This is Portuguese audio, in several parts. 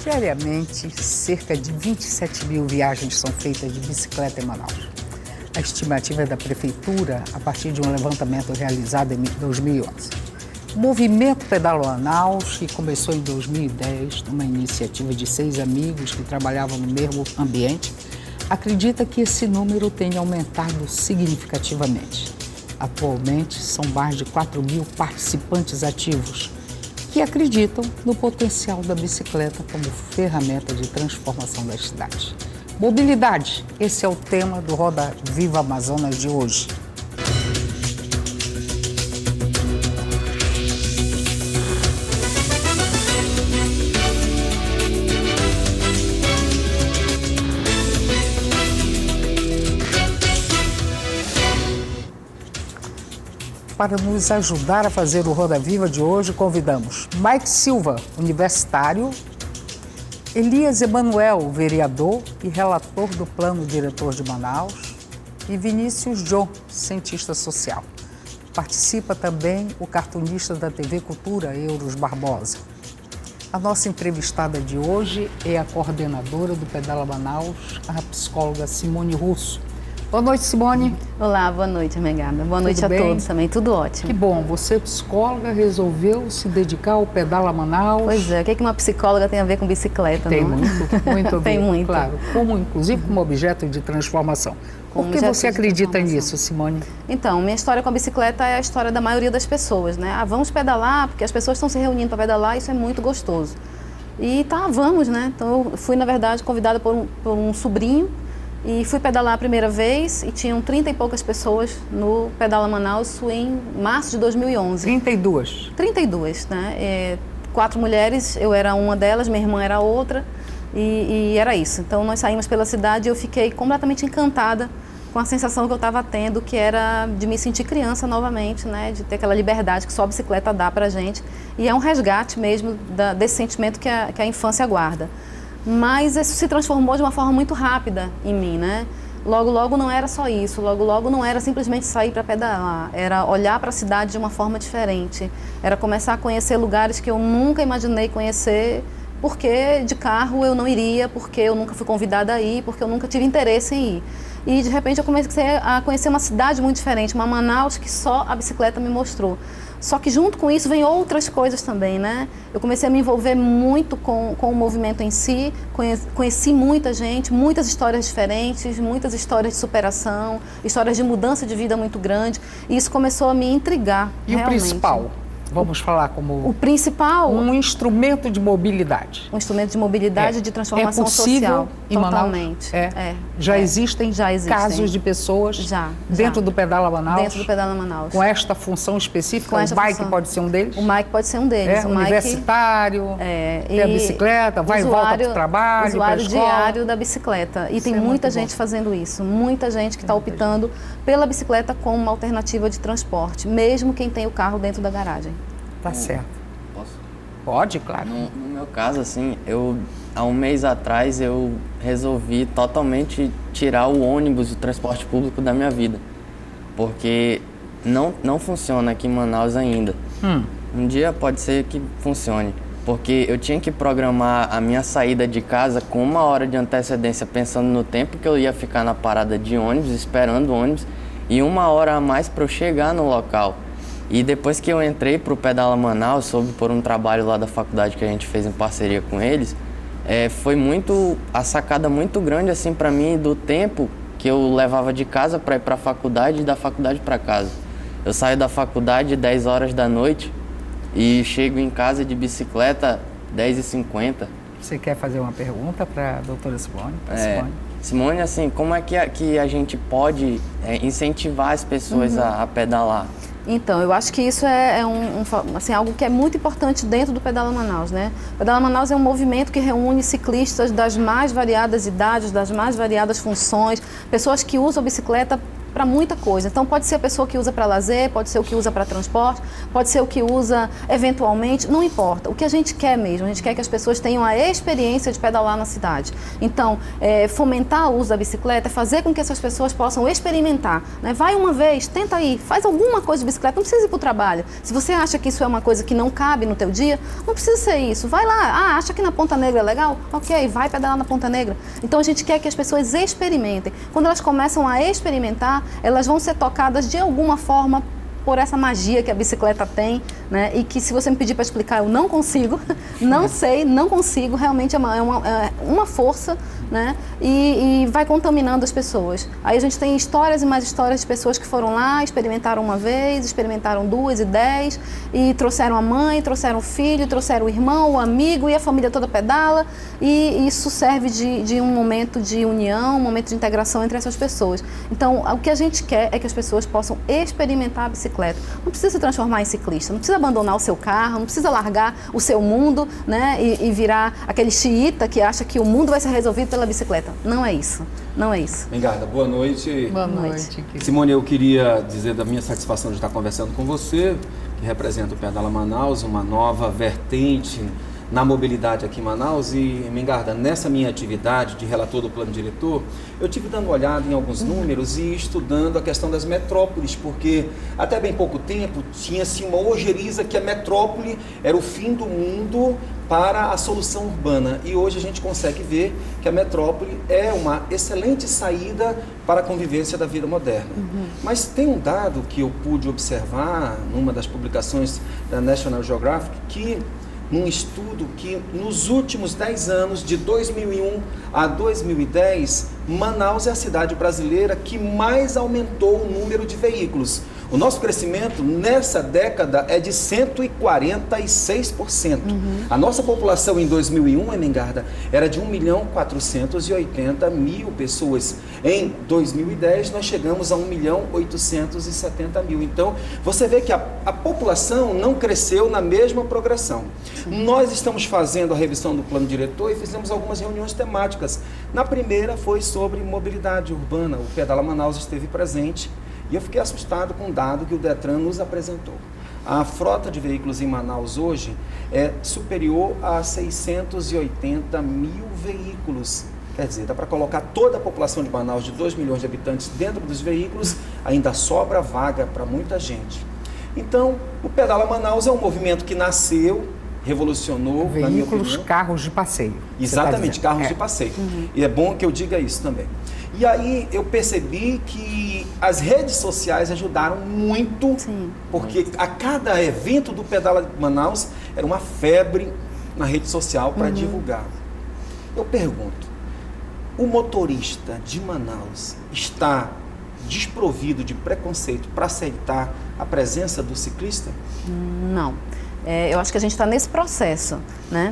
Diariamente, cerca de 27 mil viagens são feitas de bicicleta em Manaus. A estimativa é da Prefeitura, a partir de um levantamento realizado em 2011. O movimento Pedala Manaus, que começou em 2010, numa iniciativa de 6 amigos que trabalhavam no mesmo ambiente, acredita que esse número tenha aumentado significativamente. Atualmente, são mais de 4 mil participantes ativos, que acreditam no potencial da bicicleta como ferramenta de transformação das cidades. Mobilidade, esse é o tema do Roda Viva Amazonas de hoje. Para nos ajudar a fazer o Roda Viva de hoje, convidamos Mike Silva, universitário, Elias Emanuel, vereador e relator do Plano Diretor de Manaus, e Vinícius Jô, cientista social. Participa também o cartunista da TV Cultura, Euros Barbosa. A nossa entrevistada de hoje é a coordenadora do Pedala Manaus, a psicóloga Simone Russo. Boa noite, Simone. Olá, boa noite, Megada. Boa noite a todos também, tudo ótimo. Que bom, você, psicóloga, resolveu se dedicar ao Pedala Manaus. Pois é, o que uma psicóloga tem a ver com bicicleta? Tem não? muito a ver, tem muito. Claro, inclusive como objeto de transformação. Por que você acredita nisso, Simone? Então, minha história com a bicicleta é a história da maioria das pessoas, né? Vamos pedalar, porque as pessoas estão se reunindo para pedalar, isso é muito gostoso. E vamos, né? Então, eu fui, na verdade, convidada por um sobrinho, e fui pedalar a primeira vez e tinham 30 e poucas pessoas no Pedala Manaus, isso em março de 2011. 32? 32, né? 4 mulheres, eu era uma delas, minha irmã era outra, e era isso. Então nós saímos pela cidade e eu fiquei completamente encantada com a sensação que eu estava tendo, que era de me sentir criança novamente, né? De ter aquela liberdade que só a bicicleta dá pra gente. E é um resgate mesmo desse sentimento que a infância guarda. Mas isso se transformou de uma forma muito rápida em mim, né? Logo, logo não era só isso, logo, logo não era simplesmente sair para pedalar, era olhar para a cidade de uma forma diferente, era começar a conhecer lugares que eu nunca imaginei conhecer, porque de carro eu não iria, porque eu nunca fui convidada a ir, porque eu nunca tive interesse em ir. E de repente eu comecei a conhecer uma cidade muito diferente, uma Manaus que só a bicicleta me mostrou. Só que junto com isso vem outras coisas também, né? Eu comecei a me envolver muito com o movimento em si, conheci muita gente, muitas histórias diferentes, muitas histórias de superação, histórias de mudança de vida muito grande, e isso começou a me intrigar, E realmente. o principal? Vamos falar como... O principal... Um instrumento de mobilidade. Um instrumento de mobilidade e de transformação social. Em Totalmente. Manaus? Já existem casos de pessoas dentro do Pedala Manaus? Dentro do Pedala Manaus. Com esta função específica? O Mike pode ser um deles? O Mike pode ser um deles. O universitário, tem a bicicleta, vai e volta para o trabalho, usuário diário da bicicleta. E tem muita gente fazendo isso. Muita gente que está optando pela bicicleta como uma alternativa de transporte, mesmo quem tem o carro dentro da garagem. Tá certo. Posso? Pode, claro. No meu caso, assim, há um mês atrás, eu resolvi totalmente tirar o ônibus, o transporte público da minha vida. Porque não funciona aqui em Manaus ainda. Um dia pode ser que funcione. Porque eu tinha que programar a minha saída de casa com 1 hora de antecedência, pensando no tempo que eu ia ficar na parada de ônibus, esperando o ônibus, e 1 hora a mais para eu chegar no local. E depois que eu entrei para o Pedala Manaus, soube por um trabalho lá da faculdade que a gente fez em parceria com eles, foi a sacada muito grande assim para mim do tempo que eu levava de casa para ir para a faculdade e da faculdade para casa. Eu saio da faculdade 10 horas da noite e chego em casa de bicicleta 10h50. Você quer fazer uma pergunta para a doutora Simone? Simone, assim, como é que a gente pode incentivar as pessoas a pedalar? Então, eu acho que isso é algo que é muito importante dentro do Pedala Manaus, né? O Pedala Manaus é um movimento que reúne ciclistas das mais variadas idades, das mais variadas funções, pessoas que usam a bicicleta para muita coisa. Então pode ser a pessoa que usa para lazer, pode ser o que usa para transporte, pode ser o que usa eventualmente, não importa. O que a gente quer mesmo, a gente quer que as pessoas tenham a experiência de pedalar na cidade. Então, fomentar o uso da bicicleta é fazer com que essas pessoas possam experimentar, né? Vai uma vez, tenta aí, faz alguma coisa de bicicleta, não precisa ir para o trabalho. Se você acha que isso é uma coisa que não cabe no teu dia, não precisa ser isso. Vai lá, acha que na Ponta Negra é legal? Ok, vai pedalar na Ponta Negra. Então a gente quer que as pessoas experimentem. Quando elas começam a experimentar, elas vão ser tocadas de alguma forma por essa magia que a bicicleta tem, né? E que se você me pedir para explicar, eu não consigo, não sei, não consigo, realmente é uma força, né? E vai contaminando as pessoas. Aí a gente tem histórias e mais histórias de pessoas que foram lá, experimentaram uma vez, experimentaram 2 e 10, e trouxeram a mãe, trouxeram o filho, trouxeram o irmão, o amigo, e a família toda pedala, e isso serve de um momento de união, um momento de integração entre essas pessoas. Então, o que a gente quer é que as pessoas possam experimentar a bicicleta. Não precisa se transformar em ciclista, não precisa abandonar o seu carro, não precisa largar o seu mundo, né, e virar aquele xiita que acha que o mundo vai ser resolvido pela bicicleta. Não é isso, não é isso. Mengarda, boa noite. Boa noite. Simone, eu queria dizer da minha satisfação de estar conversando com você, que representa o Pedala Manaus, uma nova vertente na mobilidade aqui em Manaus. E, Mengarda, nessa minha atividade de relator do plano diretor, eu tive dando uma olhada em alguns números e estudando a questão das metrópoles, porque até bem pouco tempo tinha-se uma ojeriza que a metrópole era o fim do mundo para a solução urbana, e hoje a gente consegue ver que a metrópole é uma excelente saída para a convivência da vida moderna. Mas tem um dado que eu pude observar numa das publicações da National Geographic, que num estudo que nos últimos 10 anos, de 2001 a 2010, Manaus é a cidade brasileira que mais aumentou o número de veículos. O nosso crescimento nessa década é de 146%. A nossa população em 2001, Mengarda, era de 1.480.000 pessoas. Em 2010, nós chegamos a 1.870.000. Então, você vê que a população não cresceu na mesma progressão. Nós estamos fazendo a revisão do plano diretor e fizemos algumas reuniões temáticas. Na primeira foi sobre mobilidade urbana. O Pedala Manaus esteve presente. E eu fiquei assustado com o dado que o Detran nos apresentou. A frota de veículos em Manaus hoje é superior a 680.000 veículos. Quer dizer, dá para colocar toda a população de Manaus, de 2 milhões de habitantes, dentro dos veículos, ainda sobra vaga para muita gente. Então, o Pedala Manaus é um movimento que nasceu, revolucionou... Veículos, carros de passeio. Exatamente, carros de passeio. E é bom que eu diga isso também. E aí eu percebi que as redes sociais ajudaram muito, porque a cada evento do Pedala Manaus era uma febre na rede social para divulgar. Eu pergunto, o motorista de Manaus está desprovido de preconceito para aceitar a presença do ciclista? Não. Eu acho que a gente está nesse processo, né?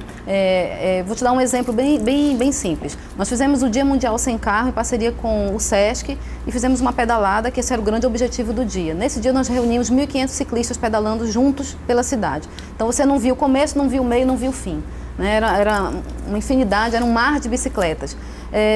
Vou te dar um exemplo bem simples. Nós fizemos o Dia Mundial Sem Carro em parceria com o Sesc e fizemos uma pedalada, que esse era o grande objetivo do dia. Nesse dia nós reunimos 1.500 ciclistas pedalando juntos pela cidade. Então você não viu o começo, não viu o meio, não viu o fim, né? Era uma infinidade, era um mar de bicicletas.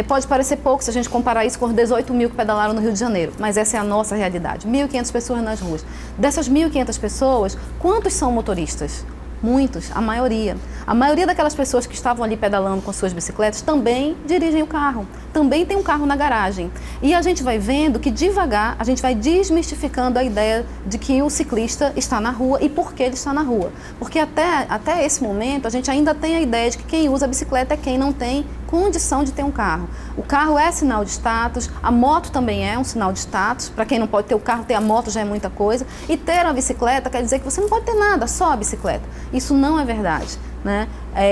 Pode parecer pouco se a gente comparar isso com os 18 mil que pedalaram no Rio de Janeiro, mas essa é a nossa realidade. 1.500 pessoas nas ruas. Dessas 1.500 pessoas, quantos são motoristas? Muitos, a maioria. A maioria daquelas pessoas que estavam ali pedalando com suas bicicletas também dirigem o carro, também tem um carro na garagem. E a gente vai vendo que devagar a gente vai desmistificando a ideia de que o ciclista está na rua e por que ele está na rua. Porque até esse momento a gente ainda tem a ideia de que quem usa a bicicleta é quem não tem condição de ter um carro. O carro é sinal de status, a moto também é um sinal de status. Para quem não pode ter o carro, ter a moto já é muita coisa. E ter a bicicleta quer dizer que você não pode ter nada, só a bicicleta. Isso não é verdade, né?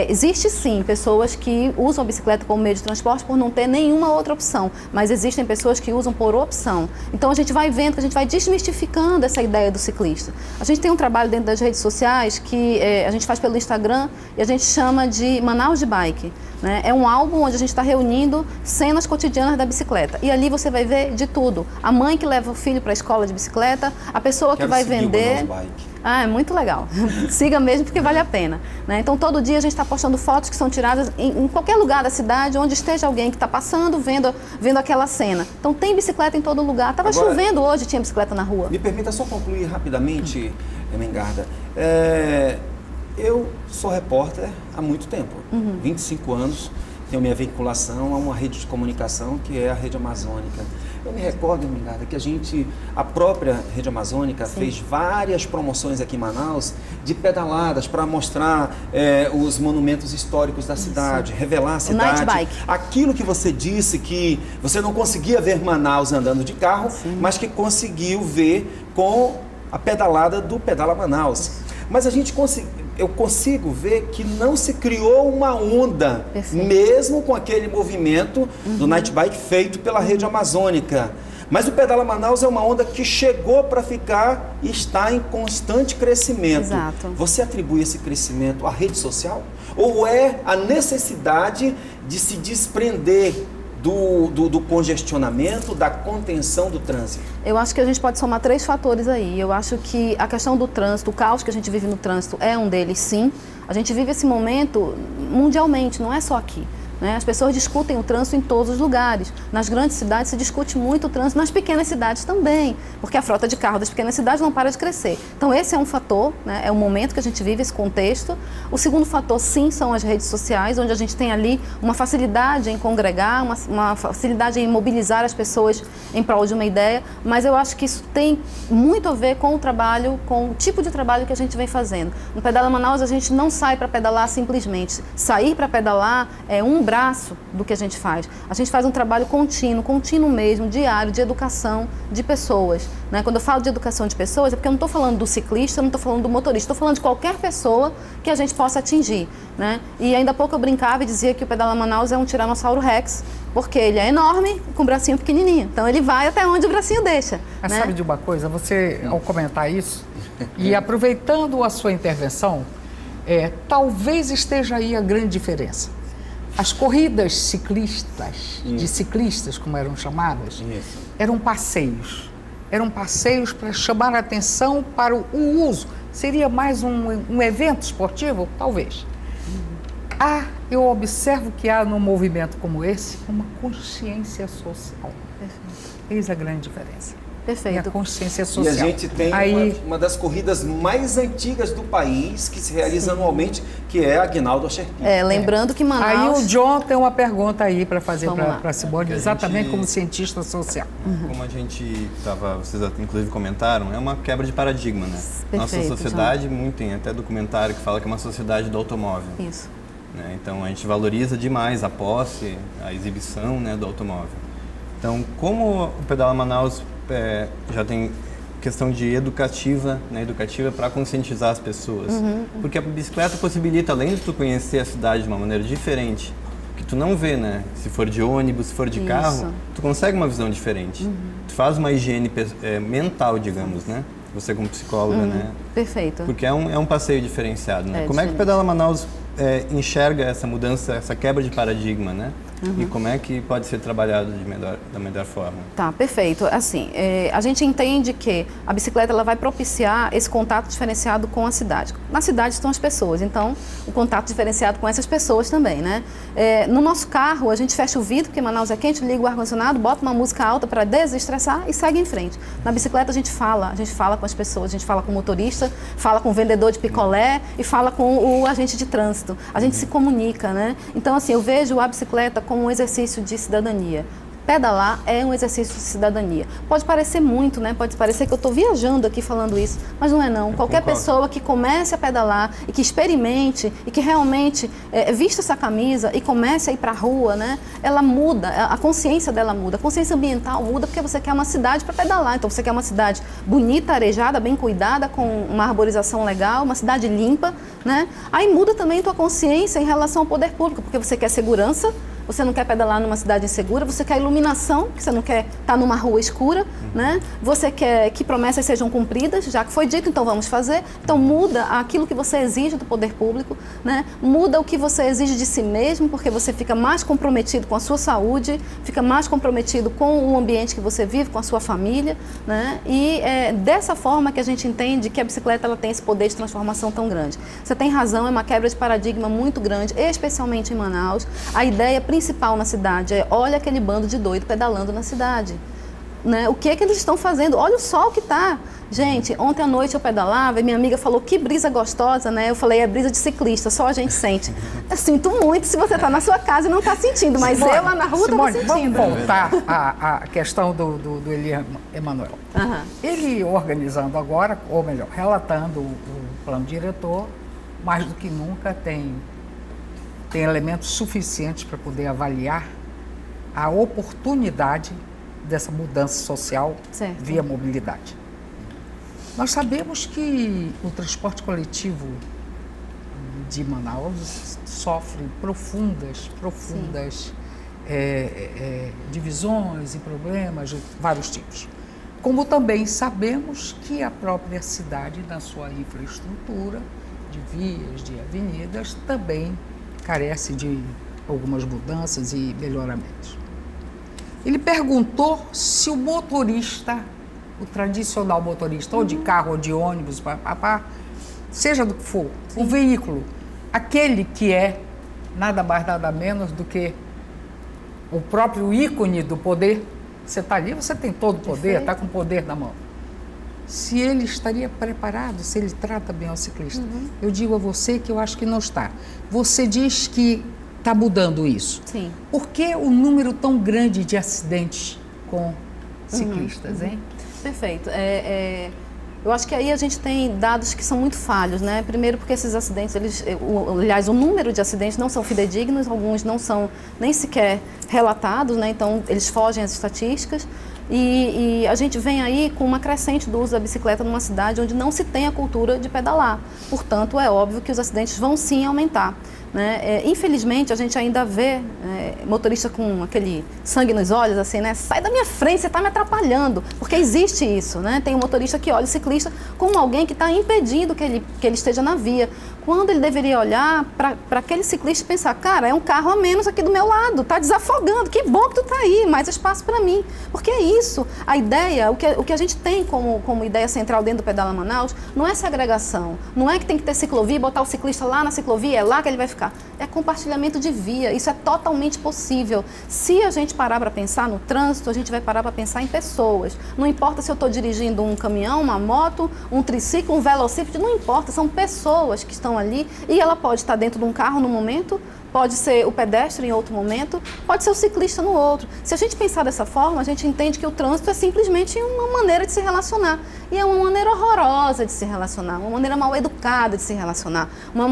Existe sim pessoas que usam a bicicleta como meio de transporte por não ter nenhuma outra opção, mas existem pessoas que usam por opção. Então a gente vai vendo que a gente vai desmistificando essa ideia do ciclista. A gente tem um trabalho dentro das redes sociais que a gente faz pelo Instagram e a gente chama de Manaus de Bike, né? É um álbum onde a gente está reunindo cenas cotidianas da bicicleta e ali você vai ver de tudo. A mãe que leva o filho para a escola de bicicleta, a pessoa que vai vender... Ah, é muito legal. Siga mesmo porque vale a pena, né? Então, todo dia a gente está postando fotos que são tiradas em qualquer lugar da cidade, onde esteja alguém que está passando, vendo aquela cena. Então, tem bicicleta em todo lugar. Estava chovendo hoje, tinha bicicleta na rua. Me permita só concluir rapidamente, Mengarda. Eu sou repórter há muito tempo, 25 anos. Tenho minha vinculação a uma rede de comunicação que é a Rede Amazônica. Eu me recordo, Mengarda, que a própria Rede Amazônica fez várias promoções aqui em Manaus de pedaladas para mostrar os monumentos históricos da cidade, revelar a cidade. O night bike. Aquilo que você disse que você não conseguia ver Manaus andando de carro, mas que conseguiu ver com a pedalada do Pedala Manaus. Mas eu consigo ver que não se criou uma onda, mesmo com aquele movimento do night bike feito pela Rede Amazônica. Mas o Pedala Manaus é uma onda que chegou para ficar e está em constante crescimento. Exato. Você atribui esse crescimento à rede social? Ou é a necessidade de se desprender do congestionamento, da contenção do trânsito? Eu acho que a gente pode somar 3 fatores aí. Eu acho que a questão do trânsito, o caos que a gente vive no trânsito é um deles, sim. A gente vive esse momento mundialmente, não é só aqui, né? As pessoas discutem o trânsito em todos os lugares. Nas grandes cidades se discute muito o trânsito, nas pequenas cidades também, porque a frota de carro das pequenas cidades não para de crescer. Então esse é um fator, né? É o momento que a gente vive, esse contexto. O segundo fator, sim, são as redes sociais, onde a gente tem ali uma facilidade em congregar, uma facilidade em mobilizar as pessoas em prol de uma ideia, mas eu acho que isso tem muito a ver com o trabalho, com o tipo de trabalho que a gente vem fazendo. No Pedala Manaus a gente não sai para pedalar simplesmente. Sair para pedalar é um braço do que a gente faz. A gente faz um trabalho contínuo mesmo, diário, de educação de pessoas, né? Quando eu falo de educação de pessoas, é porque eu não estou falando do ciclista, não estou falando do motorista, estou falando de qualquer pessoa que a gente possa atingir, né? E ainda há pouco eu brincava e dizia que o Pedala Manaus é um Tiranossauro Rex, porque ele é enorme, com o bracinho pequenininho. Então ele vai até onde o bracinho deixa. Mas né? sabe de uma coisa? Você, ao comentar isso, e aproveitando a sua intervenção, talvez esteja aí a grande diferença. As corridas ciclistas, de ciclistas, como eram chamadas, eram passeios. Eram passeios para chamar a atenção para o uso. Seria mais um evento esportivo? Talvez. Eu observo que há num movimento como esse uma consciência social. Eis a grande diferença. Perfeito. E a consciência social. E a gente tem uma das corridas mais antigas do país, que se realiza anualmente, que é a Aguinaldo Asherqui. Lembrando que Manaus... Aí o John tem uma pergunta aí para fazer para a Simone, exatamente como cientista social. Como a gente estava, vocês inclusive comentaram, é uma quebra de paradigma, né? Perfeito, nossa sociedade, tem até documentário que fala que é uma sociedade do automóvel. Isso. Né? Então a gente valoriza demais a posse, a exibição, né, do automóvel. Então, como o Pedala Manaus já tem questão de educativa para conscientizar as pessoas. Porque a bicicleta possibilita, além de tu conhecer a cidade de uma maneira diferente, que tu não vê, né? Se for de ônibus, se for de carro, tu consegue uma visão diferente. Tu faz uma higiene mental, digamos, né? Você como psicóloga, né? Perfeito. Porque é um passeio diferenciado, né? Como é que o Pedala Manaus enxerga essa mudança, essa quebra de paradigma, né? E como é que pode ser trabalhado da melhor forma? Tá, perfeito. Assim, a gente entende que a bicicleta ela vai propiciar esse contato diferenciado com a cidade. Na cidade estão as pessoas, então o contato diferenciado com essas pessoas também, né? No nosso carro, a gente fecha o vidro, porque Manaus é quente, liga o ar-condicionado, bota uma música alta para desestressar e segue em frente. Na bicicleta a gente fala com as pessoas, a gente fala com o motorista, fala com o vendedor de picolé e fala com o agente de trânsito. A gente se comunica, né? Então, assim, eu vejo a bicicleta como um exercício de cidadania. Pedalar é um exercício de cidadania. Pode parecer muito, né? Pode parecer que eu estou viajando aqui falando isso, mas não é não. Qualquer pessoa que comece a pedalar e que experimente e que realmente vista essa camisa e comece a ir para a rua, né? Ela muda, a consciência dela muda, a consciência ambiental muda porque você quer uma cidade para pedalar. Então você quer uma cidade bonita, arejada, bem cuidada, com uma arborização legal, uma cidade limpa, né? Aí muda também a tua consciência em relação ao poder público, porque você quer segurança, você não quer pedalar numa cidade insegura, você quer iluminação, que você não quer estar numa rua escura, né? Você quer que promessas sejam cumpridas, já que foi dito, então vamos fazer. Então muda aquilo que você exige do poder público, né? Muda o que você exige de si mesmo, porque você fica mais comprometido com a sua saúde, fica mais comprometido com o ambiente que você vive, com a sua família, né? E é dessa forma que a gente entende que a bicicleta ela tem esse poder de transformação tão grande. Você tem razão, é uma quebra de paradigma muito grande, especialmente em Manaus. A ideia principal na cidade é: olha aquele bando de doido pedalando na cidade. Né? O que é que eles estão fazendo? Olha o sol que tá. Gente, ontem à noite eu pedalava e minha amiga falou: que brisa gostosa, né? Eu falei: é brisa de ciclista, só a gente sente. Eu sinto muito se você está na sua casa e não está sentindo, mas Simone, eu lá na rua estava sentindo. Vamos voltar à questão do Eli Emanuel. Ele organizando agora, ou melhor, relatando o plano diretor, mais do que nunca tem elementos suficientes para poder avaliar a oportunidade dessa mudança social via mobilidade. Nós sabemos que o transporte coletivo de Manaus sofre profundas divisões e problemas de vários tipos. Como também sabemos que a própria cidade, na sua infraestrutura de vias, de avenidas, também carece de algumas mudanças e melhoramentos. Ele perguntou se o motorista, o tradicional motorista, ou de carro ou de ônibus, seja do que for, o veículo, aquele que é nada mais nada menos do que o próprio ícone do poder. Você está ali, você tem todo o poder, está com o poder na mão. Se ele estaria preparado, se ele trata bem o ciclista. Eu digo a você que eu acho que não está. Você diz que está mudando isso. Sim. Por que o número tão grande de acidentes com ciclistas, hein? Perfeito. Eu acho que aí a gente tem dados que são muito falhos, né? Primeiro porque esses acidentes, aliás, o número de acidentes não são fidedignos, alguns não são nem sequer relatados, né? Então eles fogem às estatísticas. E a gente vem aí com uma crescente do uso da bicicleta numa cidade onde não se tem a cultura de pedalar. Portanto, é óbvio que os acidentes vão sim aumentar. Né? Infelizmente, a gente ainda vê motorista com aquele sangue nos olhos, assim, né? Sai da minha frente, você está me atrapalhando. Porque existe isso, né? Tem um motorista que olha o ciclista como alguém que está impedindo que ele esteja na via. Quando ele deveria olhar para aquele ciclista e pensar: cara, é um carro a menos aqui do meu lado, está desafogando, que bom que tu está aí, mais espaço para mim. Porque é isso, a ideia, o que a gente tem como ideia central dentro do Pedala Manaus, não é segregação, não é que tem que ter ciclovia e botar o ciclista lá na ciclovia, é lá que ele vai ficar. É compartilhamento de via, isso é totalmente possível. Se a gente parar para pensar no trânsito, a gente vai parar para pensar em pessoas. Não importa se eu estou dirigindo um caminhão, uma moto, um triciclo, um velocípede, não importa, são pessoas que estão ali e ela pode estar dentro de um carro no momento, pode ser o pedestre em outro momento, pode ser o ciclista no outro. Se a gente pensar dessa forma, a gente entende que o trânsito é simplesmente uma maneira de se relacionar. E é uma maneira horrorosa de se relacionar, uma maneira mal educada de se relacionar, uma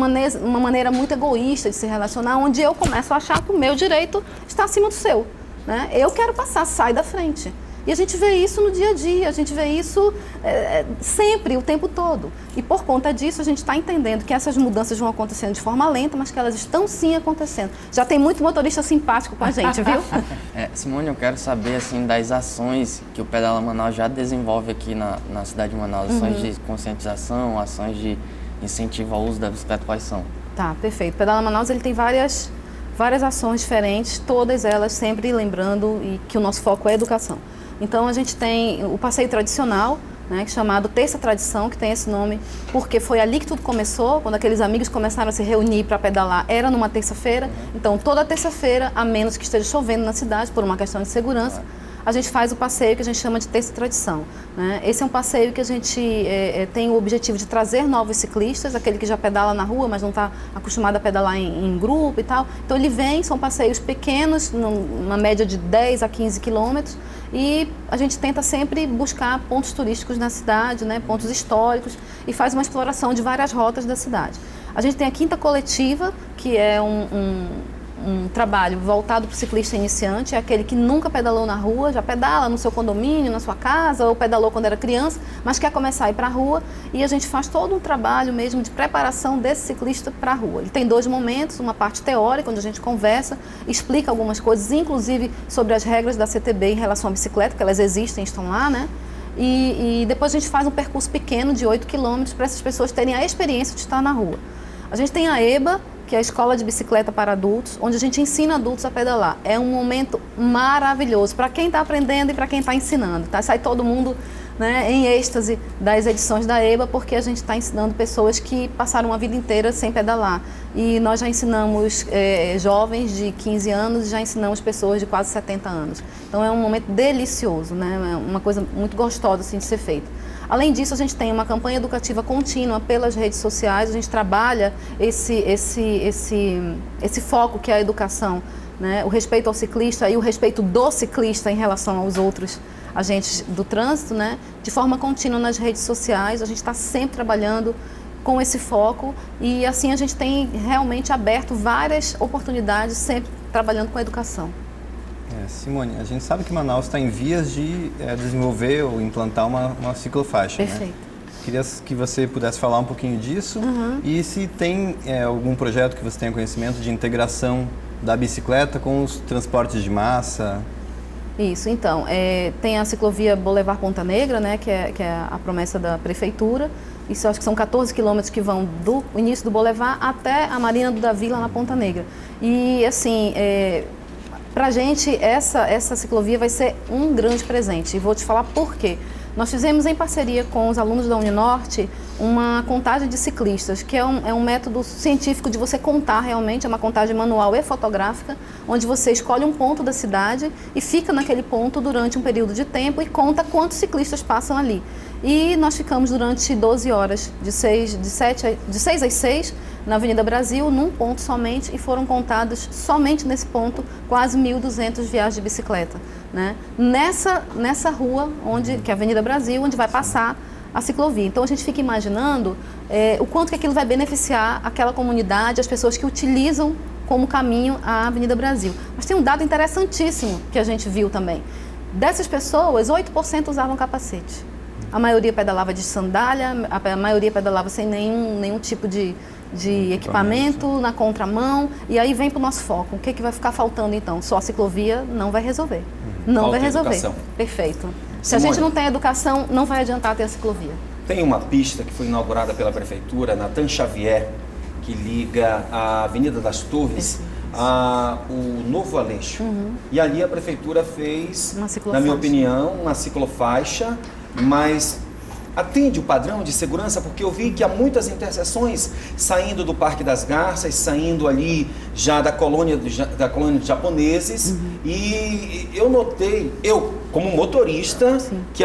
maneira muito egoísta de se relacionar, onde eu começo a achar que o meu direito está acima do seu. Né? Eu quero passar, sai da frente. E a gente vê isso no dia a dia, a gente vê isso sempre, o tempo todo. E por conta disso, a gente está entendendo que essas mudanças vão acontecendo de forma lenta, mas que elas estão sim acontecendo. Já tem muito motorista simpático com a gente, viu? Simone, eu quero saber assim, das ações que o Pedala Manaus já desenvolve aqui na cidade de Manaus, ações de conscientização, ações de incentivo ao uso da bicicleta, quais são? Tá, perfeito. O Pedala Manaus ele tem várias ações diferentes, todas elas sempre lembrando que o nosso foco é educação. Então, a gente tem o passeio tradicional, né, chamado Terça Tradição, que tem esse nome porque foi ali que tudo começou, quando aqueles amigos começaram a se reunir para pedalar, era numa terça-feira. Então, toda terça-feira, a menos que esteja chovendo na cidade, por uma questão de segurança, a gente faz o passeio que a gente chama de Terça Tradição. Né? Esse é um passeio que a gente tem o objetivo de trazer novos ciclistas, aquele que já pedala na rua, mas não está acostumado a pedalar em grupo e tal. Então ele vem, são passeios pequenos, numa média de 10 a 15 quilômetros, e a gente tenta sempre buscar pontos turísticos na cidade, né? Pontos históricos, e faz uma exploração de várias rotas da cidade. A gente tem a Quinta Coletiva, que é um trabalho voltado para o ciclista iniciante, é aquele que nunca pedalou na rua, já pedala no seu condomínio, na sua casa, ou pedalou quando era criança, mas quer começar a ir para a rua, e a gente faz todo um trabalho mesmo de preparação desse ciclista para a rua. Ele tem 2 momentos, uma parte teórica, onde a gente conversa, explica algumas coisas, inclusive sobre as regras da CTB em relação à bicicleta, porque elas existem, estão lá, né? E depois a gente faz um percurso pequeno de 8 quilômetros para essas pessoas terem a experiência de estar na rua. A gente tem a EBA, que é a Escola de Bicicleta para Adultos, onde a gente ensina adultos a pedalar. É um momento maravilhoso para quem está aprendendo e para quem está ensinando. Tá? Sai todo mundo, né, em êxtase das edições da EBA, porque a gente está ensinando pessoas que passaram a vida inteira sem pedalar. E nós já ensinamos jovens de 15 anos e já ensinamos pessoas de quase 70 anos. Então é um momento delicioso, né? É uma coisa muito gostosa assim, de ser feita. Além disso, a gente tem uma campanha educativa contínua pelas redes sociais, a gente trabalha esse foco que é a educação, né? O respeito ao ciclista e o respeito do ciclista em relação aos outros agentes do trânsito, né? De forma contínua nas redes sociais, a gente está sempre trabalhando com esse foco e assim a gente tem realmente aberto várias oportunidades, sempre trabalhando com a educação. Simone, a gente sabe que Manaus está em vias de desenvolver ou implantar uma ciclofaixa. Perfeito. Né? Queria que você pudesse falar um pouquinho disso e se tem algum projeto que você tenha conhecimento de integração da bicicleta com os transportes de massa. Isso, então, tem a ciclovia Boulevard Ponta Negra, né, que é a promessa da prefeitura. Isso acho que são 14 quilômetros que vão do início do Boulevard até a Marina do Davi, lá na Ponta Negra. E, assim, para a gente, essa ciclovia vai ser um grande presente. E vou te falar por quê. Nós fizemos em parceria com os alunos da Uninorte uma contagem de ciclistas, que é um método científico de você contar realmente, é uma contagem manual e fotográfica, onde você escolhe um ponto da cidade e fica naquele ponto durante um período de tempo e conta quantos ciclistas passam ali. E nós ficamos durante 12 horas, de 6 às 6, na Avenida Brasil, num ponto somente, e foram contadas somente nesse ponto quase 1.200 viagens de bicicleta, né? Nessa rua, que é a Avenida Brasil, onde vai passar a ciclovia. Então a gente fica imaginando o quanto que aquilo vai beneficiar aquela comunidade, as pessoas que utilizam como caminho a Avenida Brasil. Mas tem um dado interessantíssimo que a gente viu também. Dessas pessoas, 8% usavam capacete. A maioria pedalava de sandália, a maioria pedalava sem nenhum tipo de equipamento, na contramão, e aí vem para o nosso foco. O que vai ficar faltando então? Só a ciclovia não vai resolver. Não vai resolver. Educação. Perfeito. Se a gente não tem educação, não vai adiantar ter a ciclovia. Tem uma pista que foi inaugurada pela prefeitura, Natan Xavier, que liga a Avenida das Torres ao Novo Aleixo. E ali a prefeitura fez, na minha opinião, uma ciclofaixa, mas atende o padrão de segurança, porque eu vi que há muitas interseções saindo do Parque das Garças, saindo ali já da colônia de japoneses, e eu notei, como motorista, que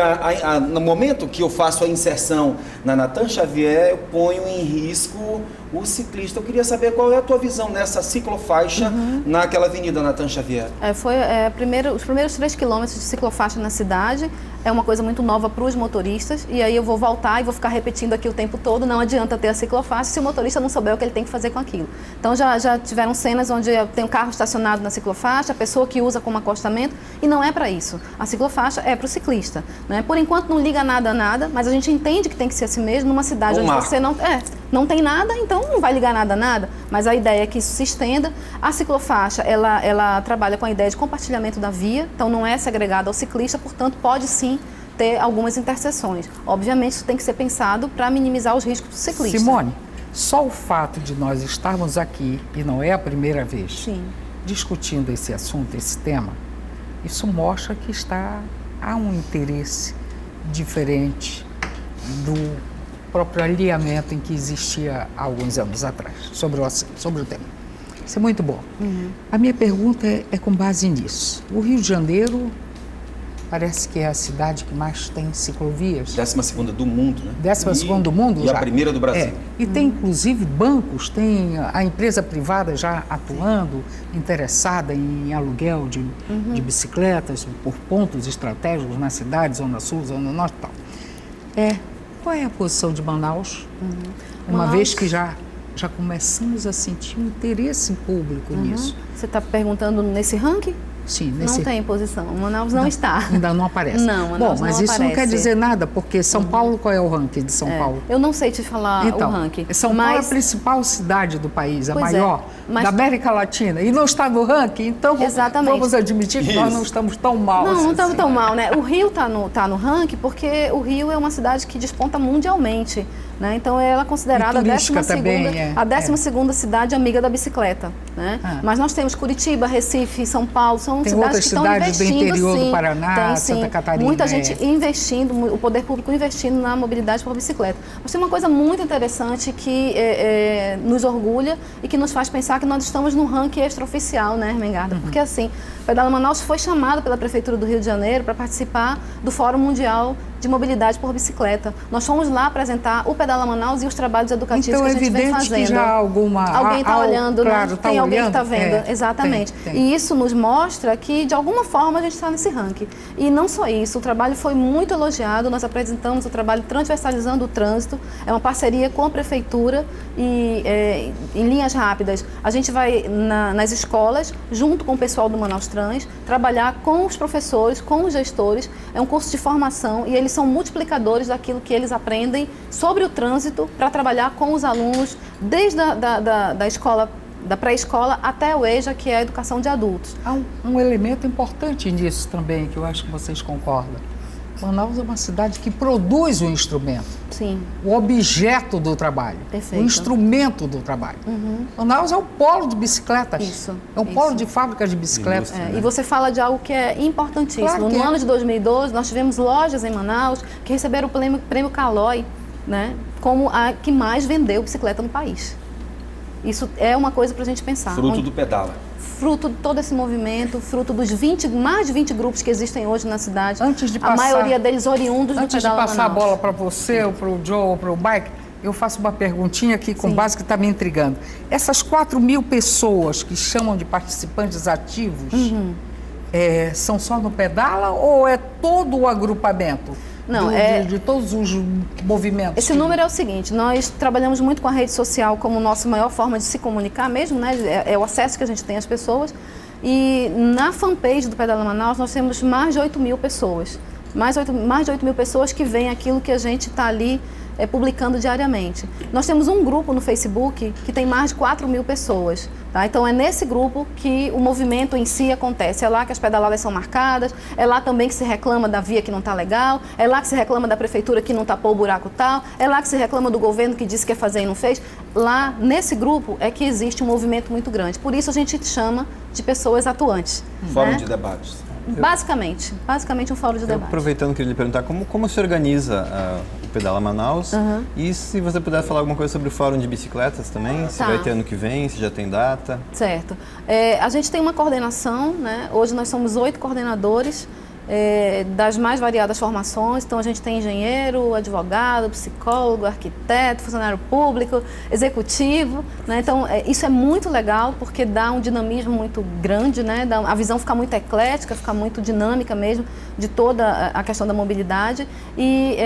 no momento que eu faço a inserção na Natan Xavier, eu ponho em risco o ciclista. Eu queria saber qual é a tua visão nessa ciclofaixa naquela Avenida Natan Xavier. Os primeiros 3 quilômetros de ciclofaixa na cidade é uma coisa muito nova para os motoristas, e aí eu vou voltar e vou ficar repetindo aqui o tempo todo. Não adianta ter a ciclofaixa se o motorista não souber o que ele tem que fazer com aquilo. Então já tiveram cenas onde tem um carro estacionado na ciclofaixa, a pessoa que usa como acostamento, e não é para isso. A ciclofaixa é para o ciclista, né? Por enquanto não liga nada a nada, mas a gente entende que tem que ser assim mesmo numa cidade onde você não tem nada, então não vai ligar nada a nada, mas a ideia é que isso se estenda. A ciclofaixa, ela trabalha com a ideia de compartilhamento da via, então não é segregada ao ciclista, portanto pode sim ter algumas interseções. Obviamente isso tem que ser pensado para minimizar os riscos do ciclista. Simone, só o fato de nós estarmos aqui, e não é a primeira vez, discutindo esse assunto, esse tema, isso mostra que há um interesse diferente do próprio alinhamento em que existia há alguns anos atrás sobre o tema. Isso é muito bom. A minha pergunta é com base nisso. O Rio de Janeiro parece que é a cidade que mais tem ciclovias. 12ª do mundo, né? 12ª do mundo, já. E a primeira do Brasil. E tem inclusive bancos, tem a empresa privada já atuando, interessada em aluguel de bicicletas por pontos estratégicos nas cidades, Zona Sul, Zona Norte e tal. Qual é a posição de Manaus, uma vez que já já começamos a sentir um interesse público nisso. Você está perguntando nesse ranking? Sim, Não tem posição. Manaus não está. Ainda não aparece. Não, Manaus Bom, mas não isso não quer aparece. dizer nada, porque São Paulo, qual é o ranking de São Paulo? Eu não sei te falar Então, o ranking. São Paulo é a mas principal cidade do país, a Pois maior mas- da América Latina. E não está no ranking, então Exatamente. vamos admitir que nós não estamos tão mal. não estamos assim. tão mal, né? O Rio tá no ranking porque o Rio é uma cidade que desponta mundialmente, né? Então ela é considerada E turística também, a 12ª cidade amiga da bicicleta, né? Ah. Mas nós temos Curitiba, Recife, São Paulo, são Tem cidades outras que estão cidades do investindo, interior do sim. Paraná, Tem, Santa sim. Catarina, Muita gente investindo, o poder público investindo na mobilidade por bicicleta. Mas tem uma coisa muito interessante que nos orgulha e que nos faz pensar que nós estamos no ranking extraoficial, né, Mengarda? Porque assim, o Pedala Manaus foi chamado pela Prefeitura do Rio de Janeiro para participar do Fórum Mundial de Mobilidade por Bicicleta. Nós fomos lá apresentar o Pedala Manaus e os trabalhos educativos Então que é a gente vem evidente fazendo. que já há alguma... Alguém está olhando, claro, né? tá Tem alguém que está olhando? vendo, exatamente. tem. E isso nos mostra que, de alguma forma, a gente está nesse ranking. E não só isso, o trabalho foi muito elogiado, nós apresentamos o trabalho transversalizando o trânsito, é uma parceria com a Prefeitura e, em linhas rápidas, a gente vai nas escolas, junto com o pessoal do Manaus Trans, trabalhar com os professores, com os gestores, é um curso de formação e eles são multiplicadores daquilo que eles aprendem sobre o trânsito para trabalhar com os alunos, desde da escola, da pré-escola até o EJA, que é a educação de adultos. Há um elemento importante nisso também, que eu acho que vocês concordam. Manaus é uma cidade que produz o instrumento, Sim. o objeto do trabalho, Perfeito. o instrumento do trabalho. Manaus é um polo de bicicletas. Isso, É um polo isso. de fábricas de bicicletas. E você fala de algo que é importantíssimo. Claro que No é. ano de 2012, nós tivemos lojas em Manaus que receberam o prêmio Caloi, né, como a que mais vendeu bicicleta no país. Isso é uma coisa para a gente pensar. Fruto do Pedala. Fruto de todo esse movimento, fruto dos mais de 20 grupos que existem hoje na cidade. Antes de a passar- maioria deles oriundos do Antes de Pedala passar a Manaus. bola para você, ou para o Joe, ou para o Mike, eu faço uma perguntinha aqui com Sim. base que está me intrigando. Essas 4.000 pessoas que chamam de participantes ativos, são só no Pedala ou é todo o agrupamento? Não, de todos os movimentos? Esse número é o seguinte, nós trabalhamos muito com a rede social como nossa maior forma de se comunicar mesmo, né? É o acesso que a gente tem às pessoas. E na fanpage do Pedala Manaus nós temos mais de 8.000 pessoas. Mais de 8.000 pessoas que veem aquilo que a gente está ali publicando diariamente. Nós temos um grupo no Facebook que tem mais de 4.000 pessoas. Tá? Então é nesse grupo que o movimento em si acontece. É lá que as pedaladas são marcadas, é lá também que se reclama da via que não está legal, é lá que se reclama da prefeitura que não tapou o buraco tal, é lá que se reclama do governo que disse que ia fazer e não fez. Lá, nesse grupo, é que existe um movimento muito grande. Por isso a gente chama de pessoas atuantes. Fórum né? de debates. Basicamente um fórum de debate. Aproveitando, queria lhe perguntar como se organiza o Pedala Manaus e se você puder falar alguma coisa sobre o Fórum de Bicicletas também, se Tá. vai ter ano que vem, se já tem data. Certo. A gente tem uma coordenação, né? Hoje nós somos 8 coordenadores das mais variadas formações. Então a gente tem engenheiro, advogado, psicólogo, arquiteto, funcionário público, executivo, né? Então isso é muito legal porque dá um dinamismo muito grande, né? A visão fica muito eclética, fica muito dinâmica mesmo de toda a questão da mobilidade. E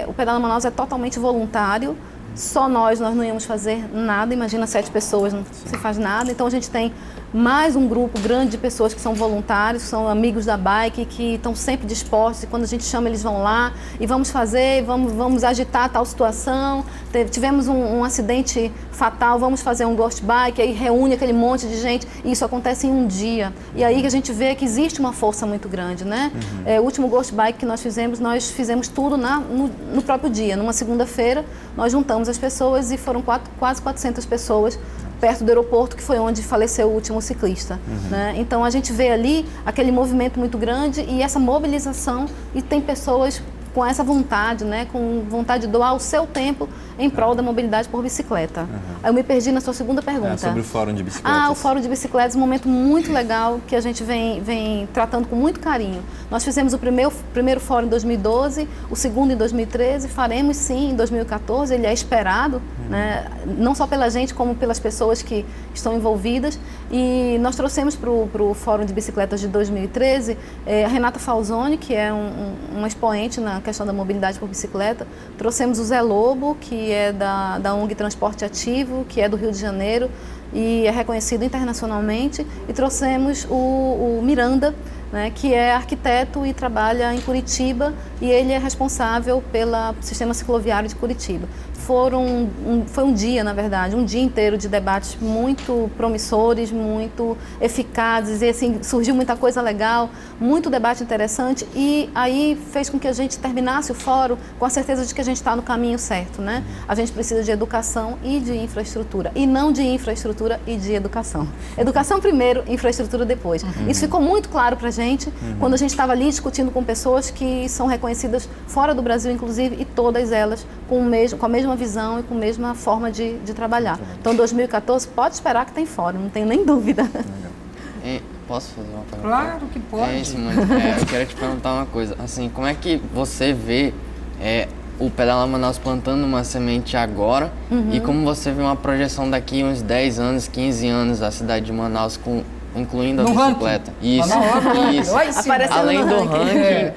o Pedala Manaus é totalmente voluntário. Só nós não íamos fazer nada, imagina 7 pessoas, não se faz nada. Então a gente tem mais um grupo grande de pessoas que são voluntários, que são amigos da bike, que estão sempre dispostos, e quando a gente chama eles vão lá e vamos fazer, vamos agitar tal situação. Tivemos um acidente fatal, vamos fazer um ghost bike, aí reúne aquele monte de gente e isso acontece em um dia. E aí que a gente vê que existe uma força muito grande, né? O último ghost bike que nós fizemos tudo no próprio dia, numa segunda-feira, nós juntamos as pessoas e foram quase 400 pessoas perto do aeroporto, que foi onde faleceu o último ciclista. Né? Então a gente vê ali aquele movimento muito grande e essa mobilização, e tem pessoas com essa vontade, né? Com vontade de doar o seu tempo em prol da mobilidade por bicicleta. Eu me perdi na sua segunda pergunta. Sobre o Fórum de Bicicletas. O Fórum de Bicicletas, um momento muito legal que a gente vem tratando com muito carinho. Nós fizemos o primeiro fórum em 2012, o segundo em 2013, faremos sim em 2014, ele é esperado, né? Não só pela gente, como pelas pessoas que estão envolvidas. E nós trouxemos para o Fórum de Bicicletas de 2013 a Renata Falzoni, que é uma expoente na questão da mobilidade por bicicleta. Trouxemos o Zé Lobo, que que é da ONG Transporte Ativo, que é do Rio de Janeiro e é reconhecido internacionalmente, e trouxemos o Miranda, né, que é arquiteto e trabalha em Curitiba, e ele é responsável pelo sistema cicloviário de Curitiba. Foi um dia, na verdade, um dia inteiro de debates muito promissores, muito eficazes, e assim, surgiu muita coisa legal, muito debate interessante, e aí fez com que a gente terminasse o fórum com a certeza de que a gente está no caminho certo, né? A gente precisa de educação e de infraestrutura, e não de infraestrutura e de educação. Educação primeiro, infraestrutura depois. Isso ficou muito claro para a gente quando a gente estava ali discutindo com pessoas que são reconhecidas fora do Brasil, inclusive, e todas elas com a mesma visão e com a mesma forma de trabalhar. Então, 2014, pode esperar que tem fórum, não tenho nem dúvida. Posso fazer uma pergunta? Claro que pode. Simone, eu quero te perguntar uma coisa. Assim, como é que você vê o Pedala Manaus plantando uma semente agora e como você vê uma projeção daqui uns 10 anos, 15 anos da cidade de Manaus incluindo a bicicleta? Isso. Além do ranking,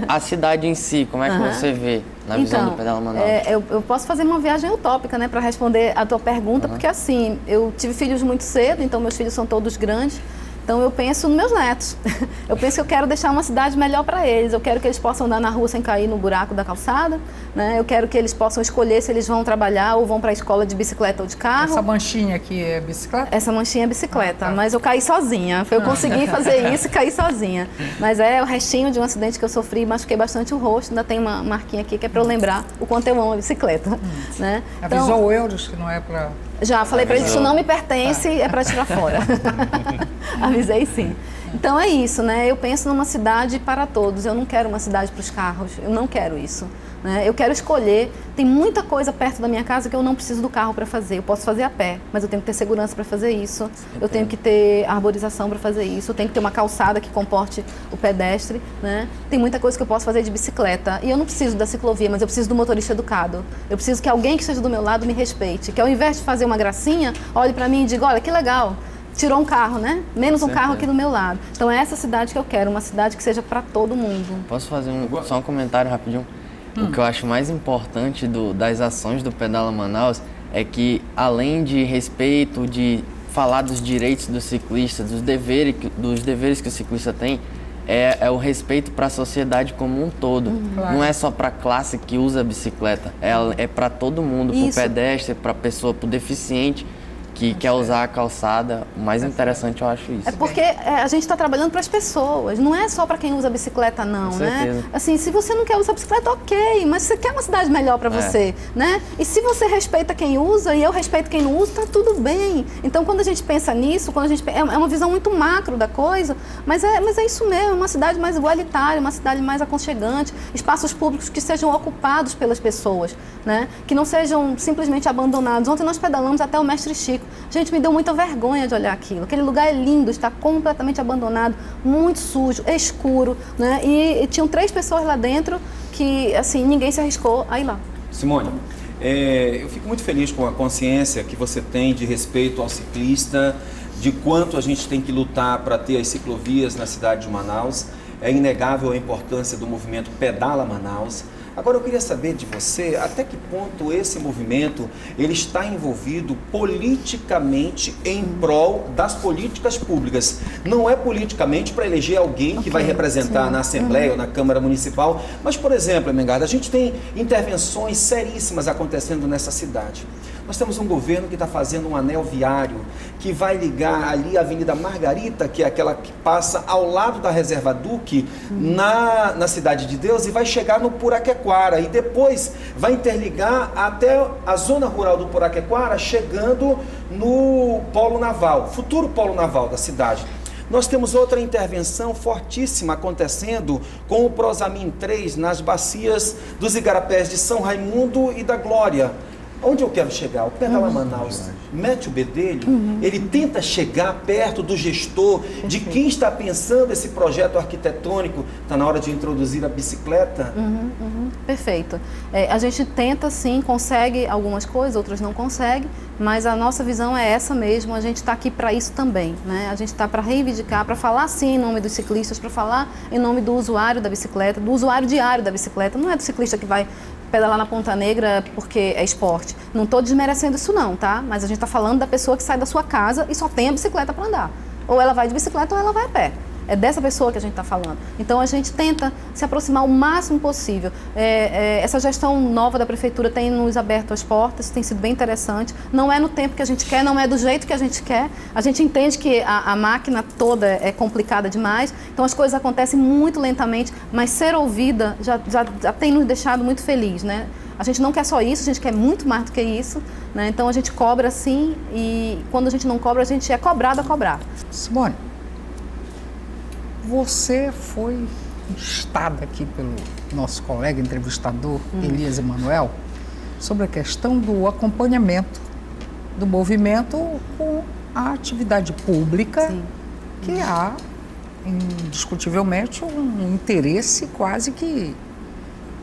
a cidade em si, como é que você vê na visão do Pedala Manaus? Eu posso fazer uma viagem utópica, né, para responder a tua pergunta, porque assim, eu tive filhos muito cedo, então meus filhos são todos grandes. Então eu penso nos meus netos, eu penso que eu quero deixar uma cidade melhor para eles, eu quero que eles possam andar na rua sem cair no buraco da calçada, né? Eu quero que eles possam escolher se eles vão trabalhar ou vão para a escola de bicicleta ou de carro. Essa manchinha aqui é bicicleta? Essa manchinha é bicicleta, mas eu caí sozinha, eu consegui fazer isso e caí sozinha. Mas é o restinho de um acidente que eu sofri, machuquei bastante o rosto, ainda tem uma marquinha aqui que é para eu lembrar o quanto eu amo a bicicleta. Né? Avisou o Euros que não é para... Já, falei para ele que isso não me pertence, é para tirar fora. Avisei sim. Então é isso, né? Eu penso numa cidade para todos, eu não quero uma cidade para os carros, eu não quero isso. Né? Eu quero escolher, tem muita coisa perto da minha casa que eu não preciso do carro para fazer, eu posso fazer a pé, mas eu tenho que ter segurança para fazer isso, eu tenho que ter arborização para fazer isso, eu tenho que ter uma calçada que comporte o pedestre, né? Tem muita coisa que eu posso fazer de bicicleta, e eu não preciso da ciclovia, mas eu preciso do motorista educado, eu preciso que alguém que esteja do meu lado me respeite, que ao invés de fazer uma gracinha, olhe para mim e diga, olha que legal, tirou um carro, né? Menos um carro aqui do meu lado. Então é essa cidade que eu quero, uma cidade que seja para todo mundo. Posso fazer só um comentário rapidinho? O que eu acho mais importante das ações do Pedala Manaus é que, além de respeito, de falar dos direitos do ciclista, dos deveres que o ciclista tem, é o respeito para a sociedade como um todo. Claro. Não é só para a classe que usa a bicicleta, é para todo mundo, para o pedestre, para a pessoa, para o deficiente que quer usar a calçada. O mais interessante eu acho isso. É porque a gente está trabalhando para as pessoas, não é só para quem usa a bicicleta não, né? Assim, se você não quer usar a bicicleta, ok, mas você quer uma cidade melhor para você, né? E se você respeita quem usa e eu respeito quem não usa, tá tudo bem. Então, quando a gente pensa nisso, é uma visão muito macro da coisa, mas é isso mesmo, uma cidade mais igualitária, uma cidade mais aconchegante, espaços públicos que sejam ocupados pelas pessoas, né? Que não sejam simplesmente abandonados. Ontem nós pedalamos até o Mestre Chico. Gente, me deu muita vergonha de olhar aquilo. Aquele lugar é lindo, está completamente abandonado, muito sujo, escuro, né? E tinham 3 pessoas lá dentro que, assim, ninguém se arriscou a ir lá. Simone, eu fico muito feliz com a consciência que você tem de respeito ao ciclista, de quanto a gente tem que lutar para ter as ciclovias na cidade de Manaus. É inegável a importância do movimento Pedala Manaus. Agora eu queria saber de você até que ponto esse movimento ele está envolvido politicamente em prol das políticas públicas. Não é politicamente para eleger alguém que vai representar na Assembleia ou na Câmara Municipal, mas, por exemplo, Mengarda, a gente tem intervenções seríssimas acontecendo nessa cidade. Nós temos um governo que está fazendo um anel viário que vai ligar ali a Avenida Margarita, que é aquela que passa ao lado da Reserva Duque, na Cidade de Deus, e vai chegar no Puraquequara, e depois vai interligar até a zona rural do Puraquequara, chegando no Polo Naval, futuro Polo Naval da cidade. Nós temos outra intervenção fortíssima acontecendo com o Prosamin 3 nas bacias dos igarapés de São Raimundo e da Glória. Onde eu quero chegar? O Pedala Manaus mete o bedelho, ele tenta chegar perto do gestor, de quem está pensando esse projeto arquitetônico. Está na hora de introduzir a bicicleta? Perfeito. A gente tenta sim, consegue algumas coisas, outras não consegue, mas a nossa visão é essa mesmo, a gente está aqui para isso também, né? A gente está para reivindicar, para falar sim em nome dos ciclistas, para falar em nome do usuário da bicicleta, do usuário diário da bicicleta, não é do ciclista que vai pedalar na Ponta Negra porque é esporte. Não estou desmerecendo isso não, tá? Mas a gente está falando da pessoa que sai da sua casa e só tem a bicicleta para andar. Ou ela vai de bicicleta ou ela vai a pé. É dessa pessoa que a gente está falando. Então, a gente tenta se aproximar o máximo possível. Essa gestão nova da Prefeitura tem nos aberto as portas, tem sido bem interessante. Não é no tempo que a gente quer, não é do jeito que a gente quer. A gente entende que a máquina toda é complicada demais, então as coisas acontecem muito lentamente, mas ser ouvida já tem nos deixado muito feliz, né? A gente não quer só isso, a gente quer muito mais do que isso, né? Então, a gente cobra sim, e quando a gente não cobra, a gente é cobrado a cobrar. Simone, você foi instada aqui pelo nosso colega entrevistador, Elias Emanuel, sobre a questão do acompanhamento do movimento com a atividade pública, Sim. que há, indiscutivelmente, um interesse quase que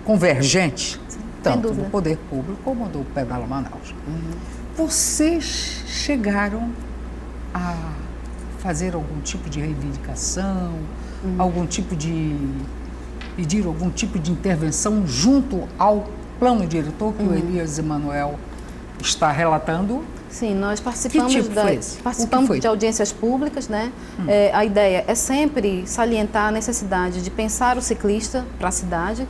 convergente, tanto do poder público como do Pedala Manaus. Vocês chegaram a fazer algum tipo de reivindicação, algum tipo de pedir algum tipo de intervenção junto ao plano diretor que o Elias Emanuel está relatando? Sim, nós participamos, Que tipo foi esse? participamos de audiências públicas, né? A ideia é sempre salientar a necessidade de pensar o ciclista para a cidade,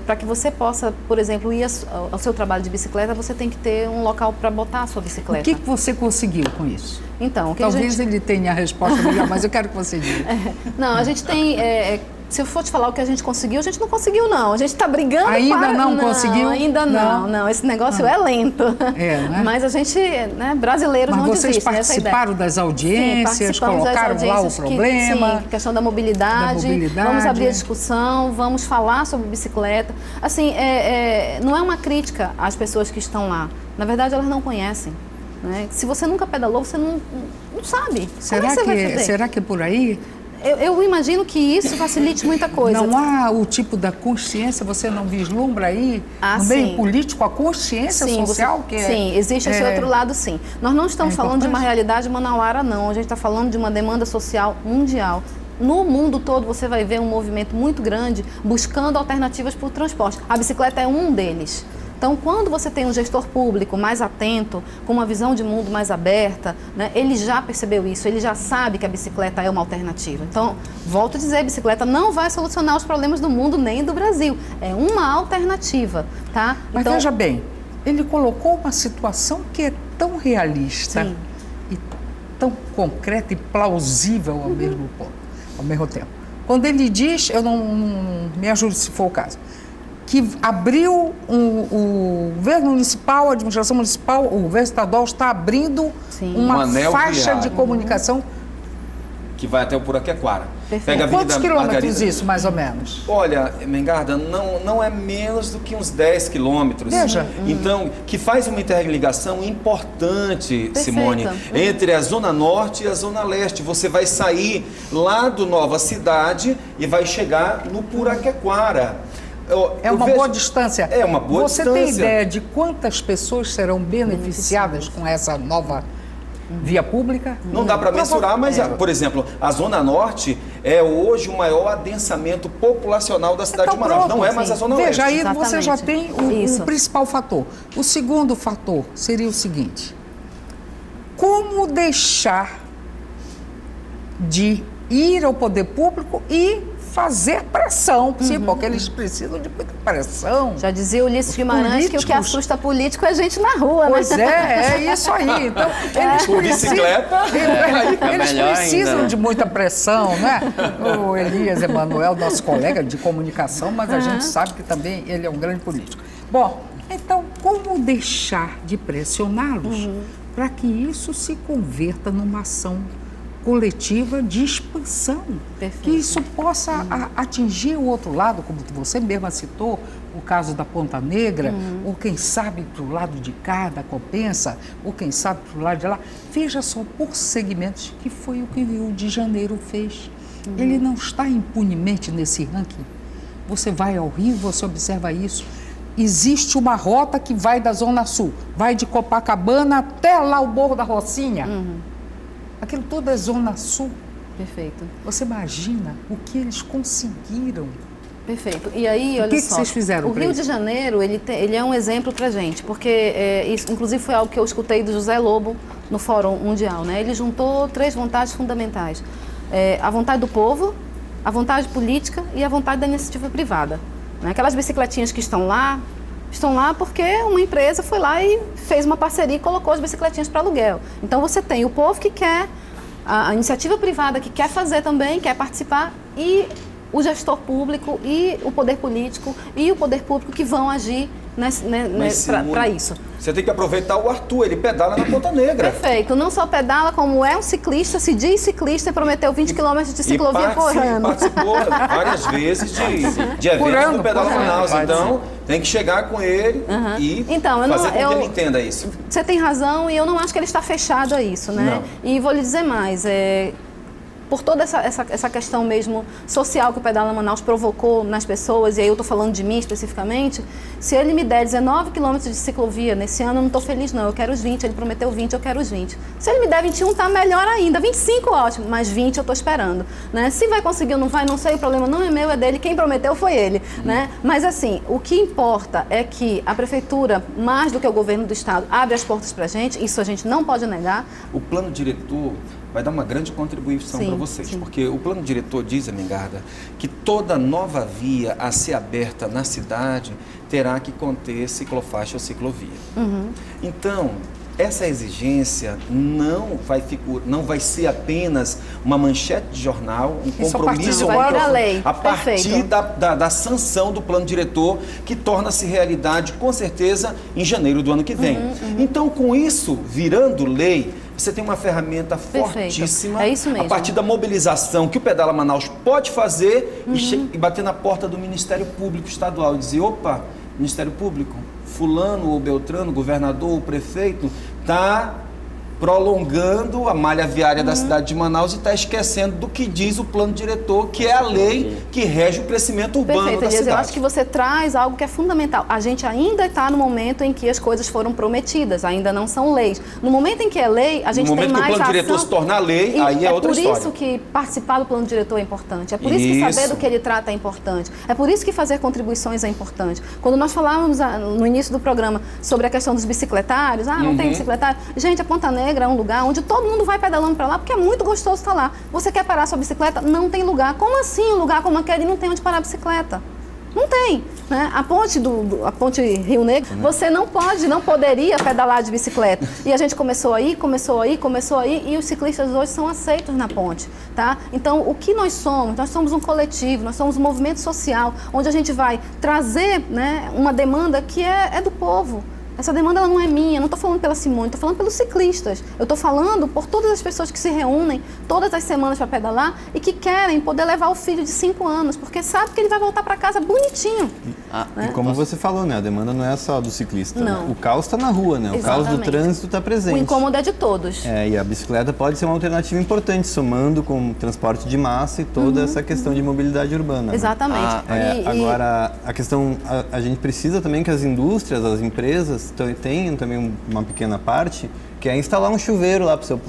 para que você possa, por exemplo, ir ao seu trabalho de bicicleta, você tem que ter um local para botar a sua bicicleta. O que você conseguiu com isso? Então, o que Talvez ele tenha a resposta melhor, mas eu quero que você diga. Não, a gente tem... se eu for te falar o que a gente conseguiu, a gente não conseguiu, não. A gente está brigando ainda para... não conseguiu? Ainda não. Esse negócio é lento. Né? Mas a gente, né, brasileiros mas não vocês desistem dessa ideia. participaram das audiências, sim, colocaram das lá o problema? Sim, questão da mobilidade. Vamos abrir a discussão, vamos falar sobre bicicleta. Assim, não é uma crítica às pessoas que estão lá. Na verdade, elas não conhecem. Né? Se você nunca pedalou, você não sabe. Será que é por aí? Eu imagino que isso facilite muita coisa. Não há o tipo da consciência, você não vislumbra aí, no meio político, a consciência social? Sim, existe esse outro lado, sim. Nós não estamos falando de uma realidade manauara, não. A gente está falando de uma demanda social mundial. No mundo todo, você vai ver um movimento muito grande buscando alternativas para o transporte. A bicicleta é um deles. Então, quando você tem um gestor público mais atento, com uma visão de mundo mais aberta, né, ele já percebeu isso, ele já sabe que a bicicleta é uma alternativa. Então, volto a dizer, a bicicleta não vai solucionar os problemas do mundo nem do Brasil. É uma alternativa, tá? Mas então, veja bem, ele colocou uma situação que é tão realista e tão concreta e plausível ao mesmo tempo. Quando ele diz, eu não me ajude se for o caso, que abriu o governo municipal, a administração municipal, o governo estadual está abrindo uma faixa de comunicação que vai até o Puraquequara. Pega a Quantos quilômetros isso, mais ou menos? Olha, Mengarda, não é menos do que uns 10 quilômetros. Veja. Então, que faz uma interligação importante, Simone, entre a Zona Norte e a Zona Leste. Você vai sair lá do Nova Cidade e vai chegar no Puraquequara. É uma boa distância. É uma boa distância. Você tem ideia de quantas pessoas serão beneficiadas com essa nova via pública? Não dá para mensurar, mas, por exemplo, a Zona Norte é hoje o maior adensamento populacional da cidade de Manaus. Não é mais a Zona Oeste. Veja, aí você já tem o principal fator. O segundo fator seria o seguinte: como deixar de ir ao poder público e fazer pressão, porque eles precisam de muita pressão. Já dizia Ulisses Guimarães que o que assusta político é gente na rua, pois é isso aí. Então, eles precisam de muita pressão, né? O Elias Emanuel, nosso colega de comunicação, mas a gente sabe que também ele é um grande político. Bom, então, como deixar de pressioná-los para que isso se converta numa ação coletiva de expansão, que isso possa atingir o outro lado, como você mesma citou, o caso da Ponta Negra, ou quem sabe para o lado de cá, da Compensa, ou quem sabe para o lado de lá. Veja só, por segmentos, que foi o que o Rio de Janeiro fez. Ele não está impunemente nesse ranking. Você vai ao Rio, você observa isso. Existe uma rota que vai da Zona Sul, vai de Copacabana até lá o Morro da Rocinha. Aquilo tudo é Zona Sul. Perfeito. Você imagina o que eles conseguiram Perfeito. E aí, olha que só, vocês fizeram o pra Rio isso? de Janeiro, ele é um exemplo pra gente, porque isso, inclusive, foi algo que eu escutei do José Lobo no Fórum Mundial, né? Ele juntou 3 vontades fundamentais. A vontade do povo, a vontade política e a vontade da iniciativa privada. Né? Aquelas bicicletinhas que estão lá porque uma empresa foi lá e fez uma parceria e colocou as bicicletinhas para aluguel. Então, você tem o povo que quer, a iniciativa privada que quer fazer também, quer participar, e o gestor público e o poder político e o poder público que vão agir para isso. Você tem que aproveitar o Arthur, ele pedala na Ponta Negra. Perfeito. Não só pedala, como é um ciclista, se diz ciclista e prometeu 20 km de ciclovia por ano. Participou várias vezes de eventos do Pedala Manaus. Então, tem que chegar com ele e fazer com que ele entenda isso. Você tem razão e eu não acho que ele está fechado a isso, né? Não. E vou lhe dizer mais, por toda essa questão mesmo social que o Pedala Manaus provocou nas pessoas, e aí eu estou falando de mim especificamente, se ele me der 19 quilômetros de ciclovia nesse ano, eu não estou feliz não, eu quero os 20, ele prometeu 20, eu quero os 20. Se ele me der 21, tá melhor ainda, 25 ótimo, mas 20 eu estou esperando. Né? Se vai conseguir ou não vai, não sei, o problema não é meu, é dele, quem prometeu foi ele. Né? Mas assim, o que importa é que a Prefeitura, mais do que o governo do Estado, abre as portas para a gente, isso a gente não pode negar. O plano diretor vai dar uma grande contribuição para vocês, porque o plano diretor diz, Mengarda, que toda nova via a ser aberta na cidade terá que conter ciclofaixa ou ciclovia. Então, essa exigência não vai ser apenas uma manchete de jornal, um compromisso a partir da sanção do plano diretor, que torna-se realidade, com certeza, em janeiro do ano que vem. Então, com isso virando lei, você tem uma ferramenta fortíssima, a partir da mobilização que o Pedala Manaus pode fazer e bater na porta do Ministério Público Estadual e dizer, opa, Ministério Público, fulano ou beltrano, governador ou prefeito, está prolongando a malha viária da cidade de Manaus e está esquecendo do que diz o plano diretor, que é a lei que rege o crescimento urbano da cidade. Eu acho que você traz algo que é fundamental. A gente ainda está no momento em que as coisas foram prometidas, ainda não são leis. No momento em que é lei, a gente tem mais ação. No momento que o plano diretor se tornar lei, aí é outra história. É por isso que participar do plano diretor é importante, é por isso que saber do que ele trata é importante, é por isso que fazer contribuições é importante. Quando nós falávamos no início do programa sobre a questão dos bicicletários, não tem bicicletário. Gente, a Ponta Negra é um lugar onde todo mundo vai pedalando para lá, porque é muito gostoso estar lá. Você quer parar sua bicicleta? Não tem lugar. Como assim um lugar como aquele não tem onde parar a bicicleta? Não tem. Né? A ponte Rio Negro, você não poderia pedalar de bicicleta. E a gente começou aí, e os ciclistas hoje são aceitos na ponte. Tá? Então, o que nós somos? Nós somos um coletivo, nós somos um movimento social, onde a gente vai trazer, né, uma demanda que é do povo. Essa demanda ela não é minha, não estou falando pela Simone, estou falando pelos ciclistas. Eu estou falando por todas as pessoas que se reúnem todas as semanas para pedalar e que querem poder levar o filho de 5 anos, porque sabe que ele vai voltar para casa bonitinho. Né? E como você falou, né, a demanda não é só do ciclista. Não. Né? O caos está na rua, né? O caos do trânsito está presente. O incômodo é de todos. E a bicicleta pode ser uma alternativa importante, somando com o transporte de massa e toda essa questão de mobilidade urbana. Exatamente. Agora, a questão, a gente precisa também que as indústrias, as empresas tenham também uma pequena parte, que é instalar um chuveiro lá para o seu,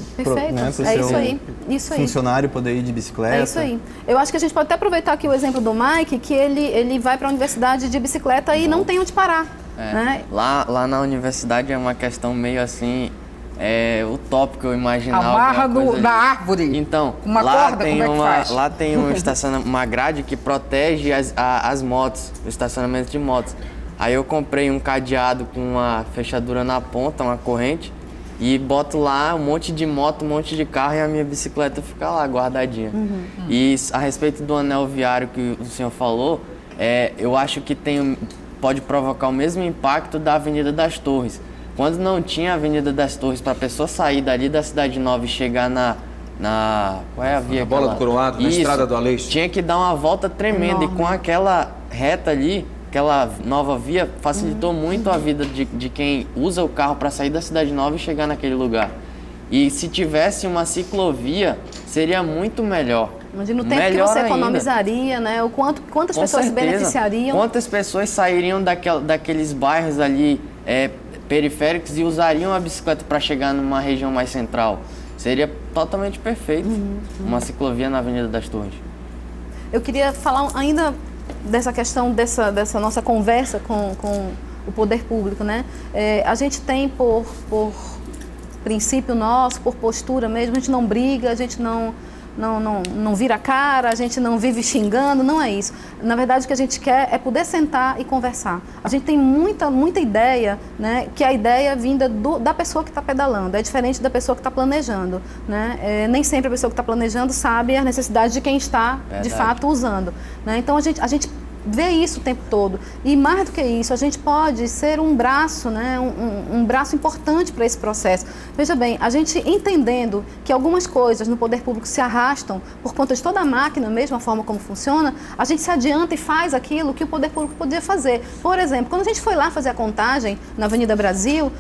funcionário poder ir de bicicleta. É isso aí. Eu acho que a gente pode até aproveitar aqui o exemplo do Mike, que ele vai para a universidade de bicicleta e não tem onde parar. Né? Lá na universidade é uma questão meio assim, utópica, eu imaginava. A barra da árvore. Então, uma corda, como é que faz? Lá tem uma grade que protege as motos, o estacionamento de motos. Aí eu comprei um cadeado com uma fechadura na ponta, uma corrente, e boto lá um monte de moto, um monte de carro e a minha bicicleta fica lá guardadinha. E a respeito do anel viário que o senhor falou, eu acho que pode provocar o mesmo impacto da Avenida das Torres. Quando não tinha a Avenida das Torres para a pessoa sair dali da Cidade Nova e chegar qual é a via? Na Bola do Coroado, na Estrada do Aleixo. Tinha que dar uma volta tremenda. E com aquela reta ali, aquela nova via facilitou muito a vida de quem usa o carro para sair da Cidade Nova e chegar naquele lugar. E se tivesse uma ciclovia, seria muito melhor. Imagina o tempo que você economizaria, né? Quantas pessoas se beneficiariam. Quantas pessoas sairiam daqueles bairros ali periféricos e usariam a bicicleta para chegar numa região mais central. Seria totalmente perfeito uma ciclovia na Avenida das Torres. Eu queria falar ainda dessa questão dessa nossa conversa com o poder público, né? A gente tem por princípio nosso, por postura mesmo, a gente não briga, a gente não vira a cara, a gente não vive xingando, não é isso. Na verdade, o que a gente quer é poder sentar e conversar. A gente tem muita ideia, né, que a ideia é vinda da pessoa que está pedalando, é diferente da pessoa que está planejando, né? Nem sempre a pessoa que está planejando sabe a necessidade de quem está, de fato, usando, né? Então, a gente vê isso o tempo todo. E mais do que isso, a gente pode ser um braço, né, um braço importante para esse processo. Veja bem, a gente entendendo que algumas coisas no poder público se arrastam por conta de toda a máquina, mesmo a forma como funciona, a gente se adianta e faz aquilo que o poder público podia fazer. Por exemplo, quando a gente foi lá fazer a contagem na Avenida Brasil,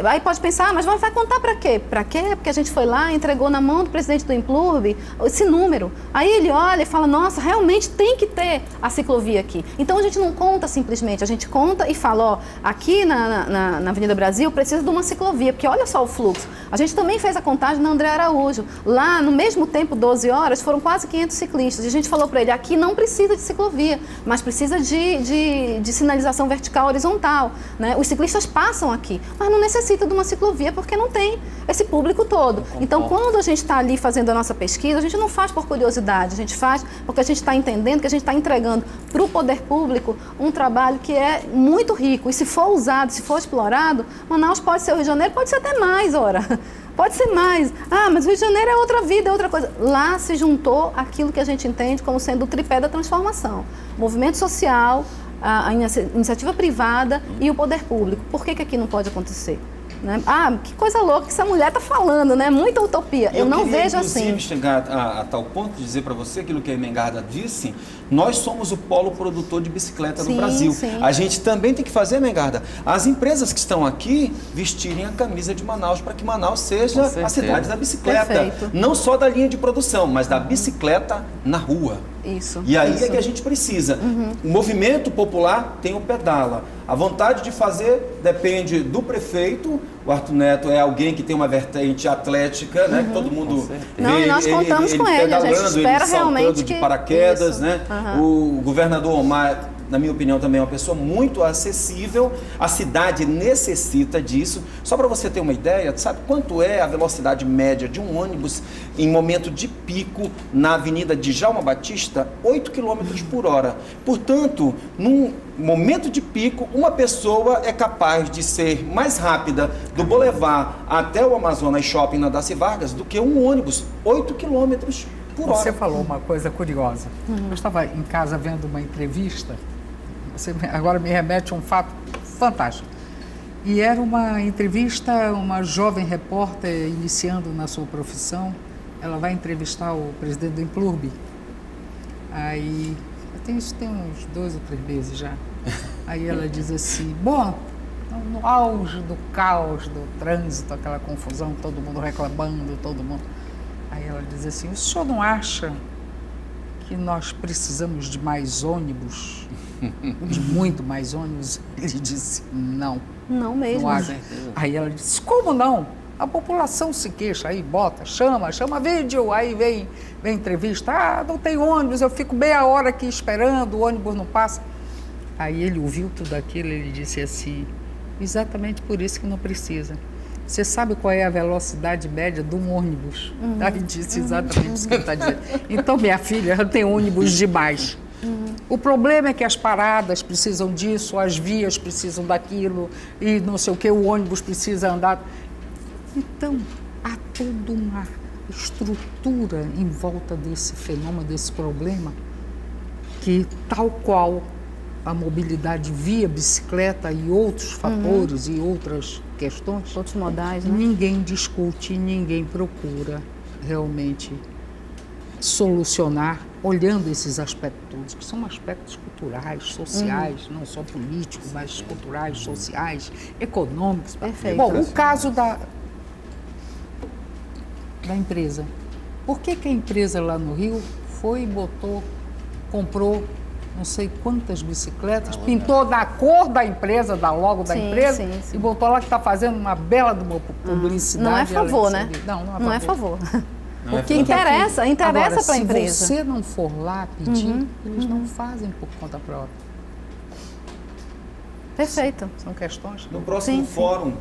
aí pode pensar, mas vai contar para quê? Para quê? Porque a gente foi lá e entregou na mão do presidente do Implurb esse número. Aí ele olha e fala, nossa, realmente tem que ter a ciclovia aqui. Então a gente não conta simplesmente, a gente conta e fala, ó, aqui na Avenida Brasil precisa de uma ciclovia, porque olha só o fluxo. A gente também fez a contagem na André Araújo. Lá, no mesmo tempo, 12 horas, foram quase 500 ciclistas. E a gente falou para ele, aqui não precisa de ciclovia, mas precisa de sinalização vertical horizontal, né? Os ciclistas passam aqui, mas não necessita de uma ciclovia porque não tem esse público todo. Então, quando a gente está ali fazendo a nossa pesquisa, a gente não faz por curiosidade, a gente faz porque a gente está entendendo que a gente está entregando para o poder público um trabalho que é muito rico. E se for usado, se for explorado, Manaus pode ser o Rio de Janeiro, pode ser até mais, ora. Pode ser mais. Ah, mas o Rio de Janeiro é outra vida, é outra coisa. Lá se juntou aquilo que a gente entende como sendo o tripé da transformação. Movimento social, a iniciativa privada e o poder público. Por que aqui não pode acontecer? Né? Ah, que coisa louca que essa mulher está falando, né? Muita utopia. Eu não vejo assim. Eu queria, chegar a tal ponto de dizer para você aquilo que a Mengarda disse. Nós somos o polo produtor de bicicleta no Brasil. Sim. A gente também tem que fazer, Mengarda, as empresas que estão aqui vestirem a camisa de Manaus para que Manaus seja a cidade da bicicleta. Perfeito. Não só da linha de produção, mas da bicicleta na rua. Isso. E aí é que a gente precisa. O movimento popular tem o pedala. A vontade de fazer depende do prefeito. O Arthur Neto é alguém que tem uma vertente atlética, né? Que todo mundo vê. Não, e nós contamos com ele, a gente espera realmente de paraquedas, né? O governador Omar, na minha opinião, também é uma pessoa muito acessível. A cidade necessita disso. Só para você ter uma ideia, sabe quanto é a velocidade média de um ônibus em momento de pico na Avenida Djalma Batista? 8 km por hora. Portanto, num momento de pico, uma pessoa é capaz de ser mais rápida do Boulevard até o Amazonas Shopping na Daci Vargas do que um ônibus. 8 km por hora. Você falou uma coisa curiosa. Eu estava em casa vendo uma entrevista. Você agora me remete a um fato fantástico. E era uma entrevista, uma jovem repórter iniciando na sua profissão. Ela vai entrevistar o presidente do Implurb. Aí, isso tem uns 2 ou 3 meses já. Aí ela diz assim, bom, no auge do caos, do trânsito, aquela confusão, todo mundo reclamando, todo mundo... Aí ela diz assim, o senhor não acha que nós precisamos de mais ônibus? De muito mais ônibus? Ele disse, não. Não mesmo. Não acho. Aí ela disse, como não? A população se queixa, aí bota, chama vídeo, aí vem entrevista, não tem ônibus, eu fico meia hora aqui esperando, o ônibus não passa. Aí ele ouviu tudo aquilo, ele disse assim, exatamente por isso que não precisa. Você sabe qual é a velocidade média de um ônibus? Aí disse exatamente isso que ele está dizendo. Então, minha filha, tem ônibus demais. O problema é que as paradas precisam disso, as vias precisam daquilo, e não sei o que, o ônibus precisa andar. Então, há toda uma estrutura em volta desse fenômeno, desse problema, que tal qual a mobilidade via bicicleta e outros fatores e outras questões, outros modais, né? Ninguém discute, ninguém procura realmente solucionar olhando esses aspectos todos, que são aspectos culturais, sociais, não só políticos, mas culturais, sociais, econômicos. Perfeito. Bom, o caso da empresa. Por que a empresa lá no Rio foi e comprou não sei quantas bicicletas, pintou na cor da empresa, da logo da empresa, e botou lá que está fazendo uma bela de uma publicidade. Não é favor, né? Não é favor. Porque interessa para a empresa. Se você não for lá pedir, eles não fazem por conta própria. Perfeito. São questões. No próximo fórum,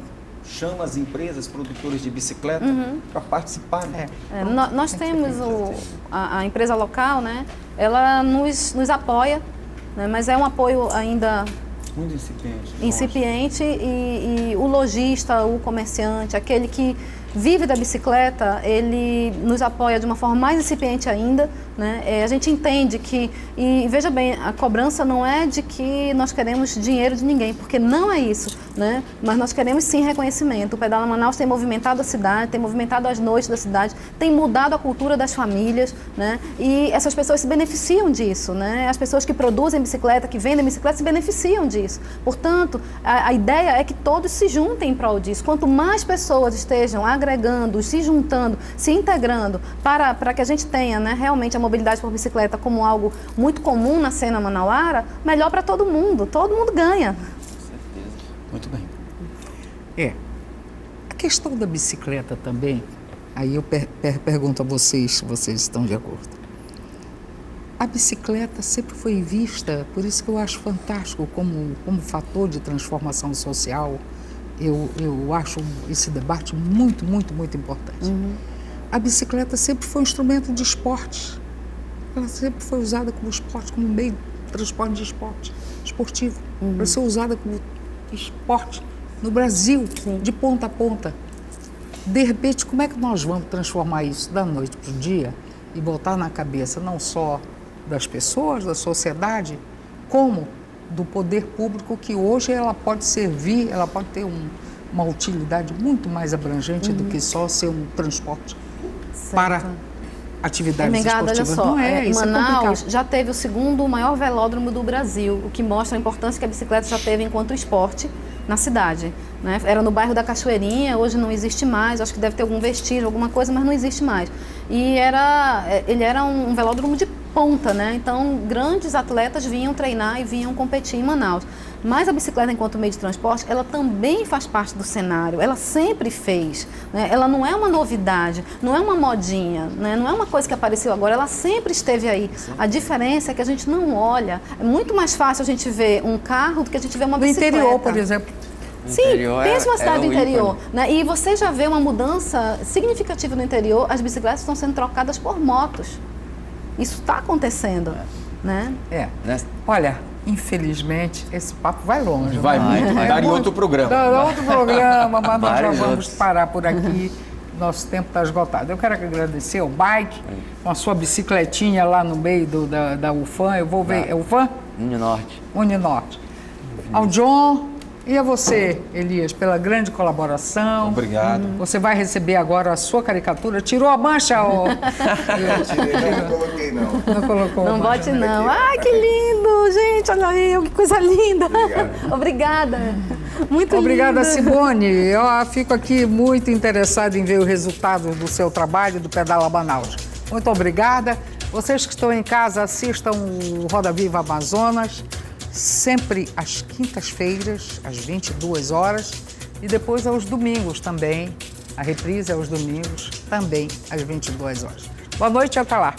chama as empresas produtoras de bicicleta para participar. Né? Nós temos a empresa local, né? Ela nos apoia, né? Mas é um apoio ainda muito incipiente e o lojista, o comerciante, aquele que vive da bicicleta, ele nos apoia de uma forma mais incipiente ainda, né? A gente entende que, e veja bem, a cobrança não é de que nós queremos dinheiro de ninguém, porque não é isso, né? Mas nós queremos sim reconhecimento. O Pedala Manaus tem movimentado a cidade, tem movimentado as noites da cidade, tem mudado a cultura das famílias, né? E essas pessoas se beneficiam disso, né? As pessoas que produzem bicicleta, que vendem bicicleta, se beneficiam disso. Portanto, a ideia é que todos se juntem em prol disso. Quanto mais pessoas estejam agregando, se juntando, se integrando para que a gente tenha, né, realmente a mobilidade por bicicleta como algo muito comum na cena manauara, melhor para todo mundo ganha. Com certeza. Muito bem. A questão da bicicleta também, aí eu pergunto a vocês se vocês estão de acordo. A bicicleta sempre foi vista, por isso que eu acho fantástico como fator de transformação social. Eu acho esse debate muito, muito, muito importante. A bicicleta sempre foi um instrumento de esporte. Ela sempre foi usada como esporte, como meio de transporte de esportivo. Para ser usada como esporte no Brasil, de ponta a ponta. De repente, como é que nós vamos transformar isso da noite para o dia e botar na cabeça não só das pessoas, da sociedade, como do poder público, que hoje ela pode servir, ela pode ter uma utilidade muito mais abrangente do que só ser um transporte para atividades esportivas. Olha só, não é, Manaus já teve o segundo maior velódromo do Brasil, o que mostra a importância que a bicicleta já teve enquanto esporte na cidade, né? Era no bairro da Cachoeirinha, hoje não existe mais, acho que deve ter algum vestígio, alguma coisa, mas não existe mais. E ele era um velódromo de ponta, né? Então grandes atletas vinham treinar e vinham competir em Manaus. Mas a bicicleta enquanto meio de transporte, ela também faz parte do cenário, ela sempre fez, né? Ela não é uma novidade, não é uma modinha, né? Não é uma coisa que apareceu agora, ela sempre esteve aí. A diferença é que a gente não olha, é muito mais fácil a gente ver um carro do que a gente ver uma bicicleta. No interior, por exemplo. Sim, pensa uma cidade do interior, né? E você já vê uma mudança significativa no interior, as bicicletas estão sendo trocadas por motos. Isso está acontecendo, né? Olha, infelizmente, esse papo vai longe. Vai muito, vai dar em outro programa. Dá outro programa, mas nós já vamos parar por aqui. Nosso tempo está esgotado. Eu quero agradecer ao Bike, com a sua bicicletinha lá no meio da UFAM. Eu vou ver, é UFAM? Uninorte. Uninorte. Ao John e a você, Elias, pela grande colaboração. Obrigado. Você vai receber agora a sua caricatura. Tirou a mancha? Eu tirei, não coloquei não. Não colocou Não a mancha. bote não. Ai, que lindo, gente, olha eu, que coisa linda. Obrigada. Muito Obrigada, linda. Simone. Eu fico aqui muito interessada em ver o resultado do seu trabalho do Pedala Manaus. Muito obrigada. Vocês que estão em casa, assistam o Roda Viva Amazonas, sempre às quintas-feiras, às 22 horas, e depois aos domingos também. A reprise é aos domingos, também às 22 horas. Boa noite e até lá.